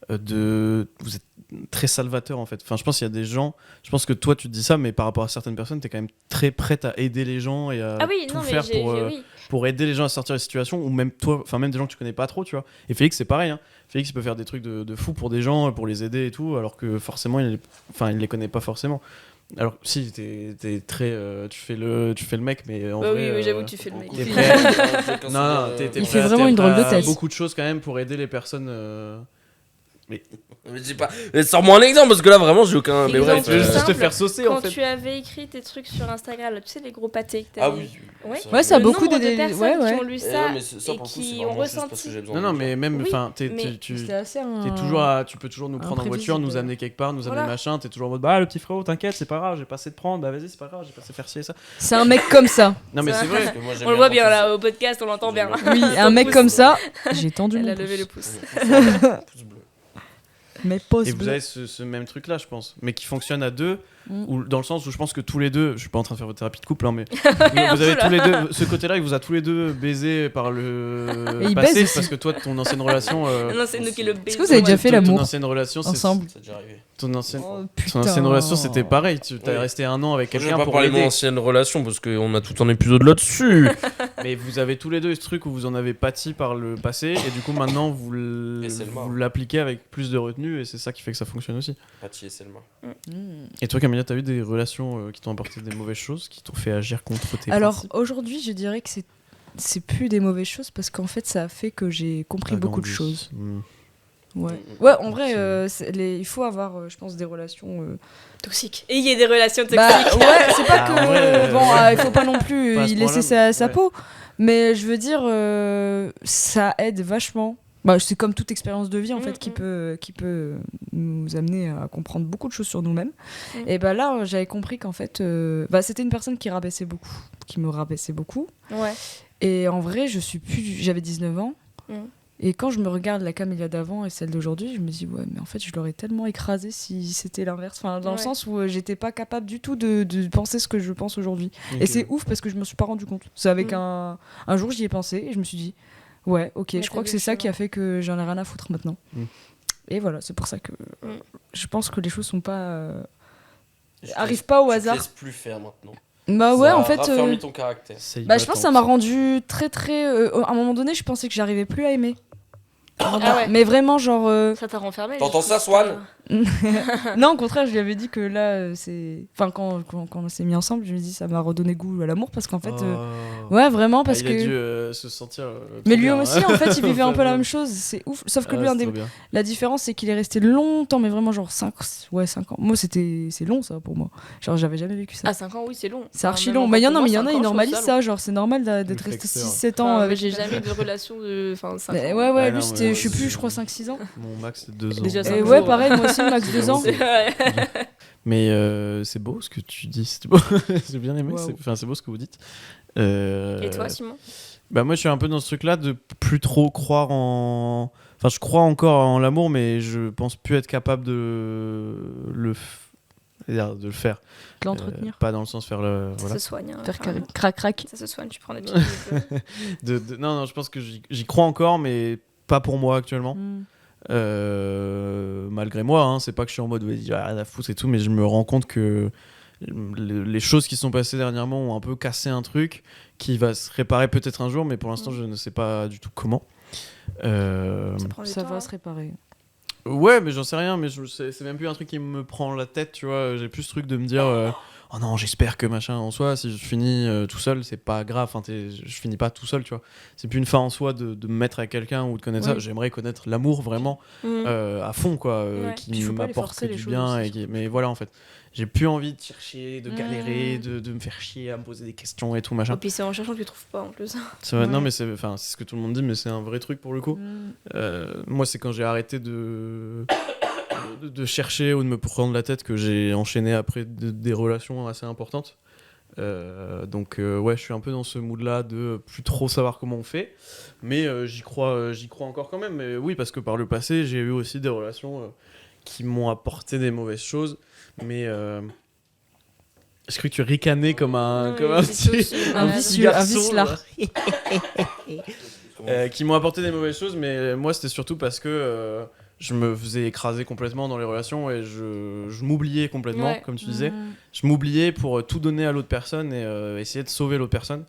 vous êtes très salvateur en fait. Enfin, je pense qu'il y a des gens, je pense que toi tu te dis ça, mais par rapport à certaines personnes, t'es quand même très prête à aider les gens et à Ah oui, tout non, mais faire oui. pour aider les gens à sortir des situations, ou même toi, enfin même des gens que tu connais pas trop, tu vois. Et Félix c'est pareil, hein. Félix il peut faire des trucs de fou pour des gens, pour les aider et tout, alors que forcément il les connaît pas forcément. Alors si t'es très, tu fais le mec, mais en Bah vrai, oui, j'avoue que tu fais le mec. t'es prêt. Non, t'es Il prêt fait à- vraiment t'es une drôle prêt de à tête. beaucoup de choses quand même pour aider les personnes. Mais dis pas. Mais sors-moi un exemple parce que là vraiment j'ai aucun. Mais bref. Je veux juste te Simple, faire saucer en Quand fait. tu avais écrit tes trucs sur Instagram, là, tu sais, les gros pâtés que Ah t'avais. oui. Ouais. Ouais, ça a Le beaucoup nombre des- de personnes ouais, ouais. qui ont lu Eh ça non, mais ça, et pour le coup, c'est qui vraiment ont juste parce que ressenti. j'ai besoin Non, de non, le dire. mais même, Oui, enfin, mais C'était assez tu peux toujours nous prendre en voiture, nous amener quelque part, nous amener Voilà. machin. T'es toujours en mode, bah le petit frérot, t'inquiète, c'est pas grave, j'ai pas assez de prendre, bah vas-y, c'est pas grave, j'ai pas assez faire ci et ça. C'est un mec comme ça. Non, mais Ça- c'est vrai. Parce que moi, j'aime On le voit bien quand là au podcast, on l'entend bien. J'aime Oui, Son un mec pouce. comme ça. J'ai tendu Elle mon a levé le pouce. pouce. pouce bleu. Mais pose Et vous avez ce même truc là, je pense, mais qui fonctionne à deux, Mm. ou dans le sens où je pense que tous les deux, je suis pas en train de faire votre thérapie de couple, hein, mais Un vous avez peu, tous les deux, ce côté-là, il vous a tous les deux baisé par le Et il passé, baise aussi. parce que toi, ton ancienne relation. Non, c'est nous qui le baisons. Est-ce que vous avez déjà fait ton l'amour ancienne relation, c'est- ensemble C'est déjà arrivé. Ton ancienne, Oh, ton putain. ancienne relation, c'était pareil. Tu t'as Oui. resté un an avec Je vais quelqu'un pas pour parler de mon aider. ancienne relation parce qu'on a tout un épisode là-dessus. Mais vous avez tous les deux ce truc où vous en avez pâti par le passé, et du coup maintenant Et c'est le mort. vous l'appliquez avec plus de retenue, et c'est ça qui fait que ça fonctionne aussi. Pati et Selma. Mm. Et toi, Camélia, t'as eu des relations qui t'ont apporté des mauvaises choses, qui t'ont fait agir contre tes Alors principes aujourd'hui, je dirais que c'est plus des mauvaises choses parce qu'en fait, ça a fait que j'ai compris beaucoup de Agrandi. choses. Mm. Ouais. Ouais, en vrai, il faut avoir, je pense, des relations. Toxique. Et il y a des relations toxiques. Bah ouais, c'est pas Ah, que en vrai, bon, il faut pas non plus pas à ce y laisser point-là, sa ouais. peau, mais je veux dire, ça aide vachement. Bah, c'est comme toute expérience de vie en fait qui peut nous amener à comprendre beaucoup de choses sur nous-mêmes. Mm. Et bah là, j'avais compris qu'en fait, bah, c'était une personne qui me rabaissait beaucoup. Ouais. Et en vrai, j'avais 19 ans. Mm. Et quand je me regarde la Camélia d'avant et celle d'aujourd'hui, je me dis ouais, mais en fait, je l'aurais tellement écrasée si c'était l'inverse. Enfin, dans le Ouais. sens où j'étais pas capable du tout de penser ce que je pense aujourd'hui. Ok. Et c'est ouf parce que je me suis pas rendu compte. C'est avec Mm. un jour, j'y ai pensé et je me suis dit ouais, ok, Ouais, je t'as crois que vu c'est le ça qui chemin. a fait que j'en ai rien à foutre maintenant. Mm. Et voilà, c'est pour ça que Mm. je pense que les choses sont pas arrivent pas au Je te hasard. laisse plus faire maintenant. Bah ouais, Ça en a fait. raffermi ton caractère. Ça y Bah, va, je pense que tant. ça m'a rendu très très. À un moment donné, je pensais que j'arrivais plus à aimer. Ah ouais. Mais vraiment, genre. Ça t'a renfermé. T'entends je ça, trouve Swan Non, au contraire, je lui avais dit que là, c'est. Enfin, quand on s'est mis ensemble, je lui ai dit ça m'a redonné goût à l'amour parce qu'en fait. Oh. Ouais, vraiment, parce Ah, il a que. dû se sentir. Mais trop lui bien, aussi, hein. en fait, il vivait un peu la Enfin, même chose, c'est ouf. Sauf que ah, lui, c'est trop bien. la différence, c'est qu'il est resté longtemps, mais vraiment genre 5 ans. Moi, c'est long, ça, pour moi. Genre, j'avais jamais vécu ça. Ah, 5 ans, oui, c'est long. C'est archi Même long. encore Mais il y en pour a, moi, mais il y en 5 a, ans, ils je trouve normalisent long. ça. Genre, c'est normal d'être Le resté flexeur. 6-7 ans Enfin, avec. j'ai une jamais eu personne. de relation de 5 Mais ans. ouais, Ouais, lui, non, c'était, mais je sais plus, c'est- je crois 5-6 ans. Mon max, c'est 2 ans. Déjà, Et cinq ouais, jours. pareil, moi aussi, max 2 ans. C'est vrai. Mais c'est beau ce que tu dis, c'est beau. J'ai bien aimé, Waouh. c'est beau ce que vous dites. Et toi, Simon? Bah moi je suis un peu dans ce truc là de plus trop croire en... Enfin je crois encore en l'amour mais je pense plus être capable de de le faire. De l'entretenir. Pas dans le sens faire le... Ça Voilà. se soigne. hein. Faire Enfin, crac-crac. ça se soigne, tu prends des petites. Non, je pense que j'y crois encore mais pas pour moi actuellement. Mm. Malgré moi, hein, c'est pas que je suis en mode ouais, j'ai rien à foutre et tout, mais je me rends compte que les choses qui sont passées dernièrement ont un peu cassé un truc qui va se réparer peut-être un jour, mais pour l'instant je ne sais pas du tout comment. Ça prend du Ça temps. va hein. se réparer. Ouais, mais j'en sais rien, mais c'est même plus un truc qui me prend la tête, tu vois. J'ai plus ce truc de me dire oh non, j'espère que machin en soi, si je finis tout seul, c'est pas grave, enfin, je finis pas tout seul, tu vois. C'est plus une fin en soi de me mettre avec quelqu'un ou de connaître ça. Oui. J'aimerais connaître l'amour vraiment Mm. à fond, quoi, Ouais. qui Puis faut pas les forcer, m'apporterait les du choses bien. aussi, Mais voilà, en fait, j'ai plus envie de chercher, de Mm. galérer, de me faire chier à me poser des questions et tout, machin. Et puis c'est en cherchant que tu trouves pas en plus. C'est vrai, non, Ouais. mais c'est ce que tout le monde dit, mais c'est un vrai truc pour le coup. Moi, c'est quand j'ai arrêté de chercher ou de me prendre la tête que j'ai enchaîné après des relations assez importantes. Donc ouais, je suis un peu dans ce mood-là de plus trop savoir comment on fait, mais j'y crois encore quand même. Mais oui, parce que par le passé, j'ai eu aussi des relations qui m'ont apporté des mauvaises choses, mais est-ce que tu ricanais comme un Oui, comme un c'est petit aussi Un malade. vicieux, garçon, un vicelard. qui m'ont apporté des mauvaises choses, mais moi c'était surtout parce que je me faisais écraser complètement dans les relations et je m'oubliais complètement, Ouais. comme tu disais. Je m'oubliais pour tout donner à l'autre personne et essayer de sauver l'autre personne.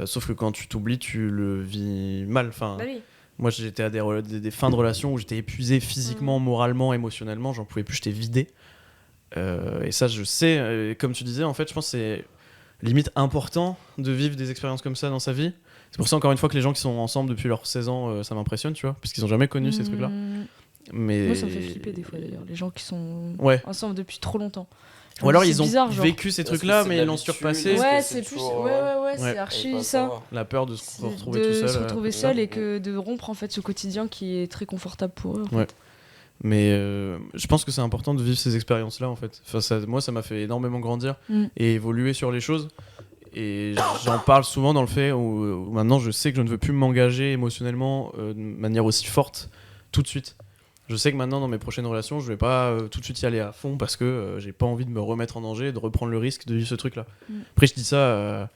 Sauf que quand tu t'oublies, tu le vis mal. Enfin, Bah oui. moi, j'étais à des fins de relation où j'étais épuisé physiquement, moralement, émotionnellement. J'en pouvais plus, j'étais vidé. Et ça, je sais. Et comme tu disais, en fait, je pense que c'est limite important de vivre des expériences comme ça dans sa vie. C'est pour ça, encore une fois, que les gens qui sont ensemble depuis leurs 16 ans, ça m'impressionne, tu vois, parce qu'ils n'ont jamais connu ces trucs-là. Mais... Moi, ça me fait flipper des fois d'ailleurs, les gens qui sont Ouais. ensemble depuis trop longtemps. Ou alors C'est ils ont bizarre, genre. vécu ces Parce que trucs-là, c'est mais ils l'ont l'habitude, surpassé. parce Ouais, que c'est plus. toujours, Ouais, c'est Ouais. archi ça. La peur de se C'est retrouver de tout seul. se retrouver ouais. seul et que de rompre en fait ce quotidien qui est très confortable pour eux. En Ouais. fait. Mais je pense que c'est important de vivre ces expériences-là, en fait. Enfin, moi, ça m'a fait énormément grandir et évoluer sur les choses. Et j'en parle souvent dans le fait où maintenant je sais que je ne veux plus m'engager émotionnellement de manière aussi forte tout de suite. Je sais que maintenant dans mes prochaines relations, je vais pas tout de suite y aller à fond parce que j'ai pas envie de me remettre en danger et de reprendre le risque de vivre ce truc-là. Après, je dis ça,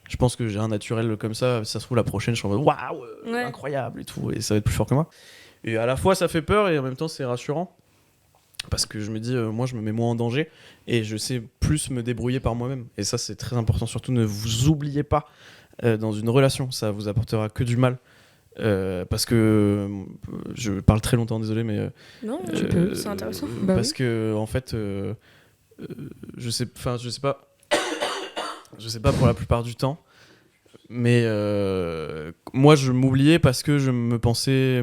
je pense que j'ai un naturel comme ça. Si ça se trouve, la prochaine, je suis en mode waouh, Ouais. incroyable et tout, et ça va être plus fort que moi. Et à la fois, ça fait peur et en même temps, c'est rassurant. Parce que je me dis, moi, je me mets moins en danger et je sais plus me débrouiller par moi-même. Et ça, c'est très important. Surtout, ne vous oubliez pas dans une relation. Ça vous apportera que du mal. Parce que je parle très longtemps, désolé, mais Non, Tu peux. c'est intéressant. Bah parce oui. que en fait, je sais pas pour la plupart du temps, mais moi, je m'oubliais parce que je me pensais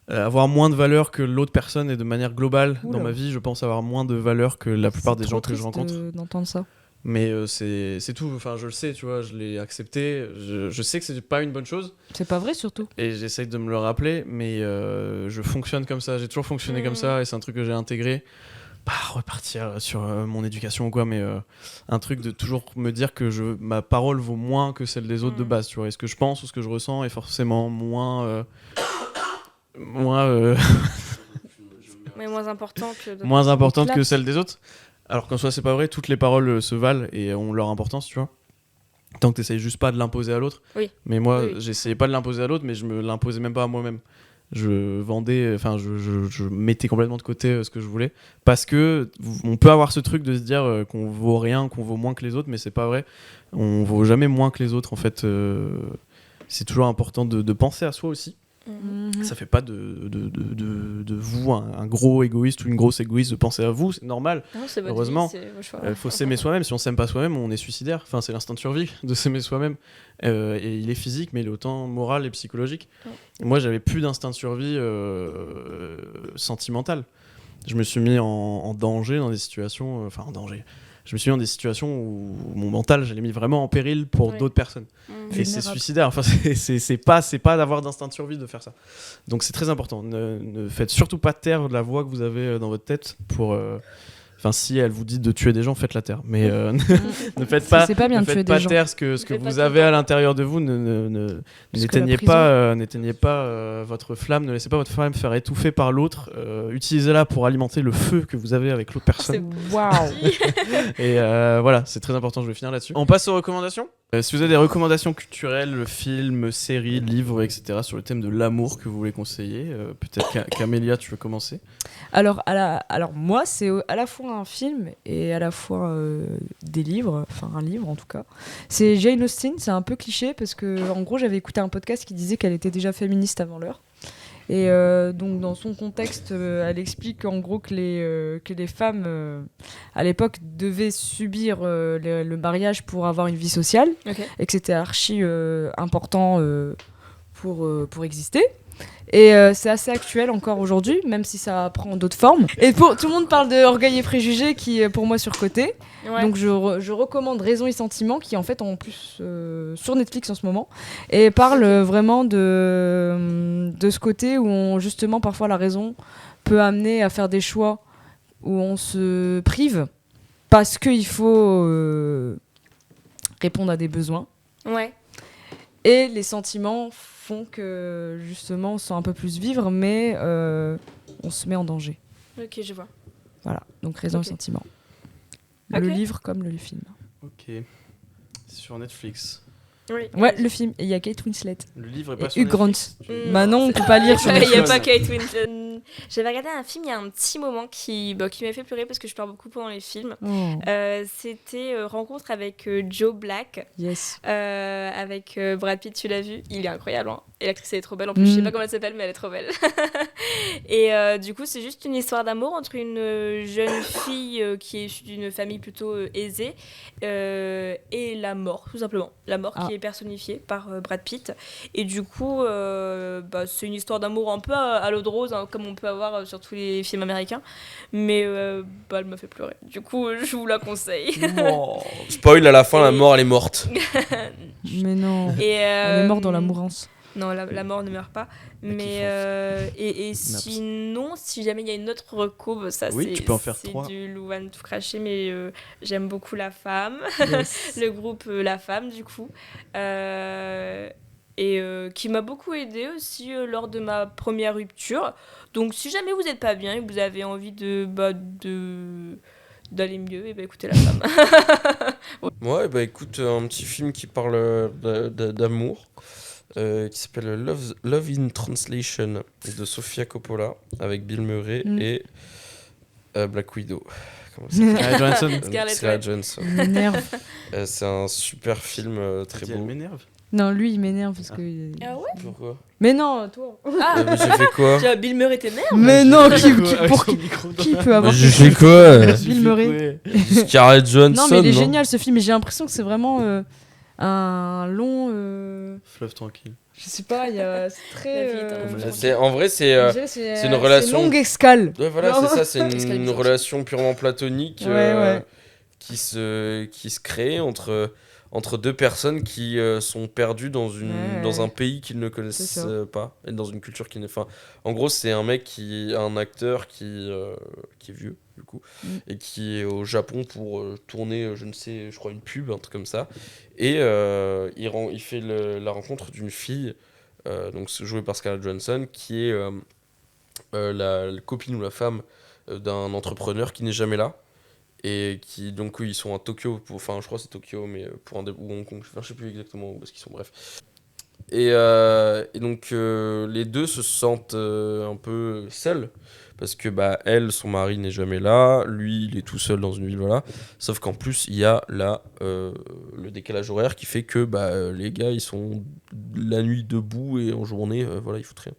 avoir moins de valeur que l'autre personne et de manière globale Oula. dans ma vie, je pense avoir moins de valeur que la plupart C'est des trop gens que je triste rencontre. d'entendre ça. Mais c'est tout, enfin je le sais, tu vois, je l'ai accepté, je sais que c'est pas une bonne chose C'est pas vrai surtout. et j'essaye de me le rappeler, mais je fonctionne comme ça, j'ai toujours fonctionné comme ça et c'est un truc que j'ai intégré. Pas repartir sur mon éducation ou quoi, mais un truc de toujours me dire que ma parole vaut moins que celle des autres de base, tu vois, et ce que je pense ou ce que je ressens est forcément moins Mais moins important que d'autres. moins importante Éclate. que celle des autres. Alors qu'en soi, c'est pas vrai, toutes les paroles se valent et ont leur importance, tu vois. Tant que t'essayes juste pas de l'imposer à l'autre. Oui. Mais moi, Oui. j'essayais pas de l'imposer à l'autre, mais je me l'imposais même pas à moi-même. Je vendais, enfin, je mettais complètement de côté ce que je voulais. Parce que on peut avoir ce truc de se dire qu'on vaut rien, qu'on vaut moins que les autres, mais c'est pas vrai. On vaut jamais moins que les autres, en fait. C'est toujours important de penser à soi aussi. Ça fait pas de vous un gros égoïste ou une grosse égoïste de penser à vous, c'est normal. Non, c'est votre Heureusement. vie, c'est vos choix. Faut s'aimer soi-même. Si on s'aime pas soi-même, on est suicidaire. Enfin, c'est l'instinct de survie de s'aimer soi-même. Et il est physique, mais il est autant moral et psychologique. Et moi, j'avais plus d'instinct de survie sentimental. Je me suis mis en danger dans des situations. Enfin, en danger. Je me suis mis dans des situations où mon mental, je l'ai mis vraiment en péril pour Ouais. d'autres personnes. Et c'est Vulnérable. suicidaire. Enfin, c'est pas d'avoir d'instinct de survie de faire ça. Donc c'est très important. Ne faites surtout pas taire la voix que vous avez dans votre tête pour. Enfin, si elle vous dit de tuer des gens, faites-la taire. Mais ne faites pas. C'est pas bien ne de tuer faites des pas gens. taire ce que Faites pas vous tout avez le temps. à l'intérieur de vous. N'éteignez prison- pas votre flamme. Ne laissez pas votre flamme faire étouffer par l'autre. Utilisez-la pour alimenter le feu que vous avez avec l'autre personne. Waouh. Et voilà, c'est très important, je vais finir là-dessus. On passe aux recommandations. Si vous avez des recommandations culturelles, films, séries, livres, etc. sur le thème de l'amour que vous voulez conseiller, peut-être qu'Amélia, tu veux commencer. Alors moi, c'est à la fois un film et à la fois des livres, enfin un livre en tout cas. C'est Jane Austen, c'est un peu cliché parce que en gros j'avais écouté un podcast qui disait qu'elle était déjà féministe avant l'heure. Et donc dans son contexte, elle explique en gros que les femmes à l'époque devaient subir le mariage pour avoir une vie sociale Ok. et que c'était archi important pour exister. Et c'est assez actuel encore aujourd'hui, même si ça prend d'autres formes. Et tout le monde parle de Orgueil et Préjugés qui est pour moi surcoté. Ouais. Donc je recommande Raison et Sentiment qui est en fait en plus sur Netflix en ce moment et parle vraiment de ce côté où justement parfois la raison peut amener à faire des choix où on se prive parce qu'il faut répondre à des besoins. Ouais. Et les sentiments font que justement on se sent un peu plus vivre, mais on se met en danger. Ok, je vois. Voilà, donc Raison Ok. et Sentiment. Ok. Le livre comme le film. Ok. Sur Netflix. Oui. Ouais, le film. Et il y a Kate Winslet. Le livre est pas Et sur Hugh Grant. Netflix. Bah non, on peut pas lire sur Il n'y a Netflix. pas Kate Winslet. J'avais regardé un film il y a un petit moment qui m'a fait pleurer parce que je pleure beaucoup pendant les films. Oh, C'était Rencontre avec Joe Black, yes. avec Brad Pitt, tu l'as vu. Il est incroyable, hein. Et l'actrice elle est trop belle. En plus, je sais pas comment elle s'appelle, mais elle est trop belle. Et du coup, c'est juste une histoire d'amour entre une jeune fille qui est issue d'une famille plutôt aisée et la mort, tout simplement. La mort qui est personnifiée par Brad Pitt. Et du coup, c'est une histoire d'amour un peu à l'eau de rose, hein, comme on peut avoir sur tous les films américains. Mais elle m'a fait pleurer. Du coup, je vous la conseille. Spoil, à la fin, la mort, elle est morte. Mais non. Et, Elle est morte dans la mourance. Non, la mort ne meurt pas. Mais et sinon, si jamais il y a une autre reco, ça Oui, tu peux en faire c'est 3. du Louane tout craché, mais j'aime beaucoup La Femme, Yes. le groupe La Femme du coup, et qui m'a beaucoup aidée aussi lors de ma première rupture. Donc si jamais vous n'êtes pas bien et que vous avez envie d'aller mieux, et écoutez La Femme. Ouais, bah écoute, un petit film qui parle d'amour, qui s'appelle Love in Translation de Sofia Coppola, avec Bill Murray et Black Widow. Comment ça s'appelle Scarlett Johansson. Scarlett Johansson. Il m'énerve. C'est un super film très Elle beau. m'énerve. Non, lui, il m'énerve parce que. Ah ouais. Pourquoi Mais non, toi. Mais j'ai fait quoi? Tu vois, Bill Murray était merde. Mais non, Avec qui peut avoir. J'ai fait quoi? Bill Murray. Scarlett Johansson. Non, mais il est génial ce film, et j'ai l'impression que c'est vraiment un long. Fleuve tranquille. Je sais pas, il y a. C'est très. La vie est un En vrai, c'est c'est une relation- C'est une longue escale. ouais, voilà, Genre- c'est ça, c'est Escalade une bizarre. relation purement platonique Ouais. qui se crée entre deux personnes qui sont perdues dans un pays qu'ils ne C'est connaissent ça. pas et dans une culture qui n'est enfin en gros c'est un acteur qui est vieux du coup et qui est au Japon pour tourner je crois une pub, un truc comme ça, et il fait la rencontre d'une fille donc jouée par Scarlett Johansson qui est la copine ou la femme d'un entrepreneur qui n'est jamais là. Et qui, donc, ils sont à Tokyo, enfin, je crois que c'est Tokyo, mais pour ou Hong Kong, enfin, je sais plus exactement où est-ce qu'ils sont, bref. Et donc, les deux se sentent un peu seuls, parce que, elle, son mari n'est jamais là, lui, il est tout seul dans une ville, voilà. Sauf qu'en plus, il y a le décalage horaire qui fait que, les gars, ils sont la nuit debout et en journée, voilà, ils foutent rien.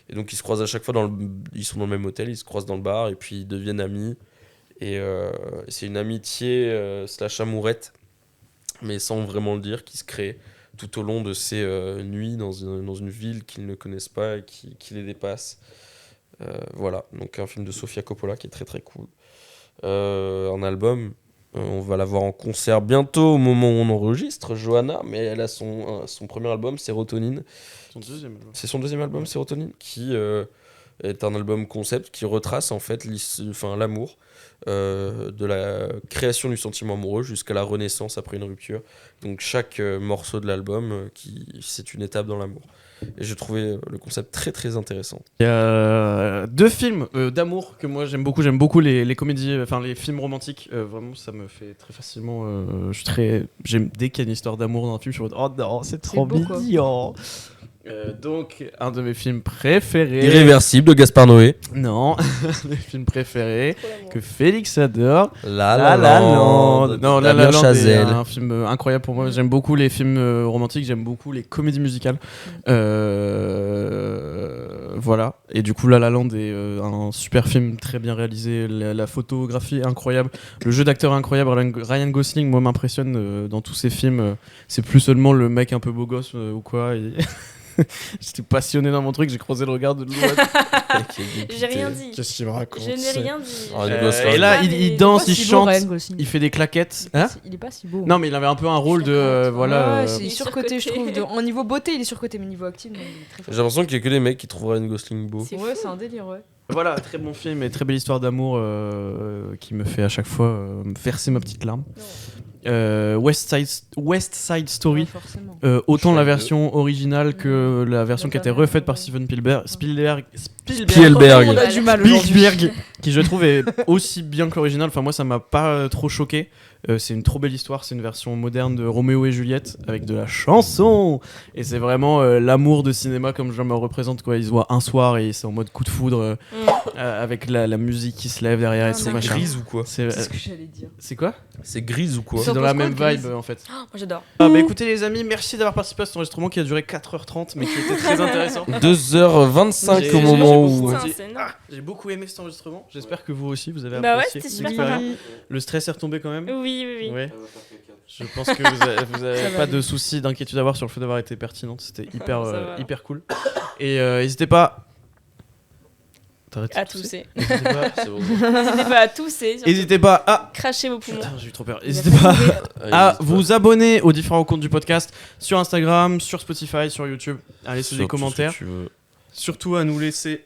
Et donc, ils se croisent à chaque fois ils sont dans le même hôtel, ils se croisent dans le bar, et puis ils deviennent amis. Et c'est une amitié slash amourette, mais sans vraiment le dire, qui se crée tout au long de ces nuits dans une ville qu'ils ne connaissent pas et qui les dépasse. Voilà, donc un film de Sofia Coppola qui est très très cool. Un album, on va la voir en concert bientôt au moment où on enregistre, Johanna, mais elle a son premier album, Sérotonine. Son deuxième album. C'est son deuxième album, Sérotonine, qui est un album concept qui retrace en fait l'amour. De la création du sentiment amoureux jusqu'à la renaissance après une rupture. Donc chaque morceau de l'album, c'est une étape dans l'amour. Et j'ai trouvé le concept très très intéressant. Il y a 2 films d'amour que moi j'aime beaucoup. J'aime beaucoup les comédies, enfin les films romantiques. Vraiment, ça me fait très facilement. Dès qu'il y a une histoire d'amour dans un film, je suis en mode, oh non, c'est trop beau, quoi. mignon. Donc, un de mes films préférés. Irréversible de Gaspard Noé. Non, mes films préférés que Félix adore. La La Land. Non, La La Damien Land est Chazelle. un film incroyable pour moi. J'aime beaucoup les films romantiques, j'aime beaucoup les comédies musicales. Voilà. Et du coup, La La Land est un super film très bien réalisé. La photographie est incroyable. Le jeu d'acteur est incroyable. Ryan Gosling, moi, m'impressionne dans tous ses films. C'est plus seulement le mec un peu beau gosse ou quoi. J'étais passionné dans mon truc, j'ai croisé le regard de Louane. J'ai rien dit. Qu'est-ce qu'il me raconte? Je n'ai rien dit. Et là, il danse, il chante, il il fait des claquettes. Hein? il est pas si beau. Non, mais il avait un peu un rôle de. Voilà. Ouais, Il est c'est surcoté, je trouve. surcoté. Au niveau beauté, il est surcoté, mais niveau acting, non, il est très J'ai fort. l'impression qu'il y a que des mecs qui trouvent Ryan Gosling beau. C'est Ouais, fou. c'est un délire, ouais. Voilà, très bon film et très belle histoire d'amour qui me fait à chaque fois verser ma petite larme. West Side Story. Ouais, forcément. Autant la Chouette. version originale que la version qui a été refaite par Steven Spielberg. Spielberg. On a du mal aujourd'hui. Spielberg, qui je trouve est aussi bien que l'original. Enfin, moi, ça m'a pas trop choqué. C'est une trop belle histoire. C'est une version moderne de Roméo et Juliette avec de la chanson. Et c'est vraiment l'amour de cinéma comme je me représente. Quoi. Ils se voient un soir et c'est en mode coup de foudre avec la musique qui se lève derrière et tout. C'est machin. grise ou quoi? C'est ce que j'allais dire. C'est quoi? C'est grise ou quoi? C'est T'en dans la penses quoi, même Grise vibe en fait. Oh, moi j'adore. Ah, bah écoutez les amis, merci d'avoir participé à cet enregistrement qui a duré 4h30 mais qui était très intéressant. 2h25 J'ai- au moment j'ai où. beaucoup- Putain, c'est énorme. J'ai beaucoup aimé cet enregistrement. J'espère que vous aussi vous avez Bah ouais, apprécié c'était super l'expérience. sympa. Le stress est retombé quand même. Oui, oui, oui. Ouais. Je pense que vous avez Ça va pas aller. de soucis, d'inquiétude à avoir sur le fait d'avoir été pertinente. C'était hyper, Ça va. hyper cool. Et n'hésitez pas. T'arrêtes À de tousser. tousser. N'hésitez pas. C'est bon. N'hésitez pas à tousser. surtout. N'hésitez pas à. Crachez vos poumons. Putain, j'ai eu trop peur. N'hésitez pas à vous abonner aux différents comptes du podcast sur Instagram, sur Spotify, sur YouTube. À laisser des commentaires. Surtout à nous laisser.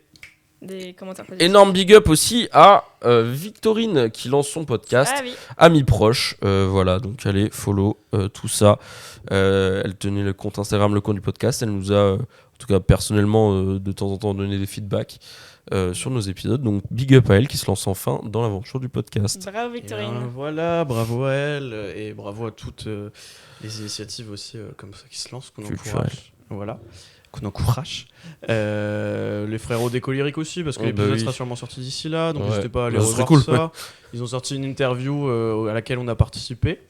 Des commentaires positifs. Énorme big up aussi à Victorine qui lance son podcast. Ah oui. Amis proches, voilà, donc allez, follow, tout ça. Elle tenait le compte Instagram, le compte du podcast. Elle nous a, en tout cas personnellement, de temps en temps donné des feedbacks sur nos épisodes. Donc big up à elle qui se lance enfin dans l'aventure du podcast. Bravo Et Victorine. ben, voilà, bravo à elle et bravo à toutes les initiatives aussi comme ça qui se lancent, qu'on Culturelles. encourage. Voilà. Qu'on encourage. Les frérots d'écolérique aussi, parce que Oh, l'épisode bah oui. sera sûrement sorti d'ici là, donc Ouais. n'hésitez pas à aller Bah, ce serait revoir cool, ça. Ils ont sorti une interview à laquelle on a participé.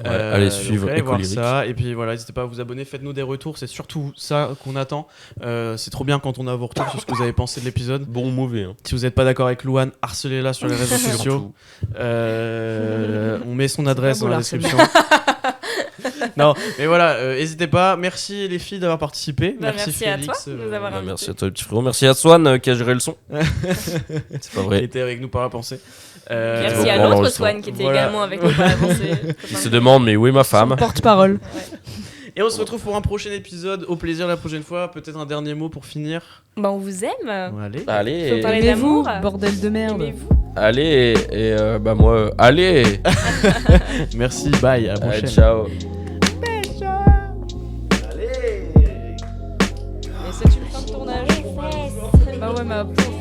Ouais, allez donc suivre allez voir Écolérique. ça. Et puis voilà, n'hésitez pas à vous abonner, faites-nous des retours, c'est surtout ça qu'on attend. C'est trop bien quand on a vos retours sur ce que vous avez pensé de l'épisode. Bon ou mauvais. Hein. Si vous n'êtes pas d'accord avec Louane, harcelez-la sur les réseaux sociaux. On met son adresse beau, dans la le description. Non, mais voilà, n'hésitez pas. Merci les filles d'avoir participé. Bah, merci à Félix, toi de nous avoir Bah, invités. merci à toi, le petit frérot. Merci à Swan qui a géré le son. C'est pas qui vrai. était avec nous par la pensée. Merci Bon, à bon, l'autre alors, Swan qui était voilà. également avec nous par avancée. Il se demande, mais où est ma femme? Porte-parole. Et on se retrouve pour un prochain épisode. Au plaisir la prochaine fois. Peut-être un dernier mot pour finir. Bah on vous aime. Allez. Allez, Faut parler Aimez-vous, d'amour. bordel de merde. Aimez-vous. allez, et bah moi, allez. Merci, bye, à la Allez, prochaine. ciao. Allez. Et c'est une fin de tournage. Bah ouais, ma pauvre.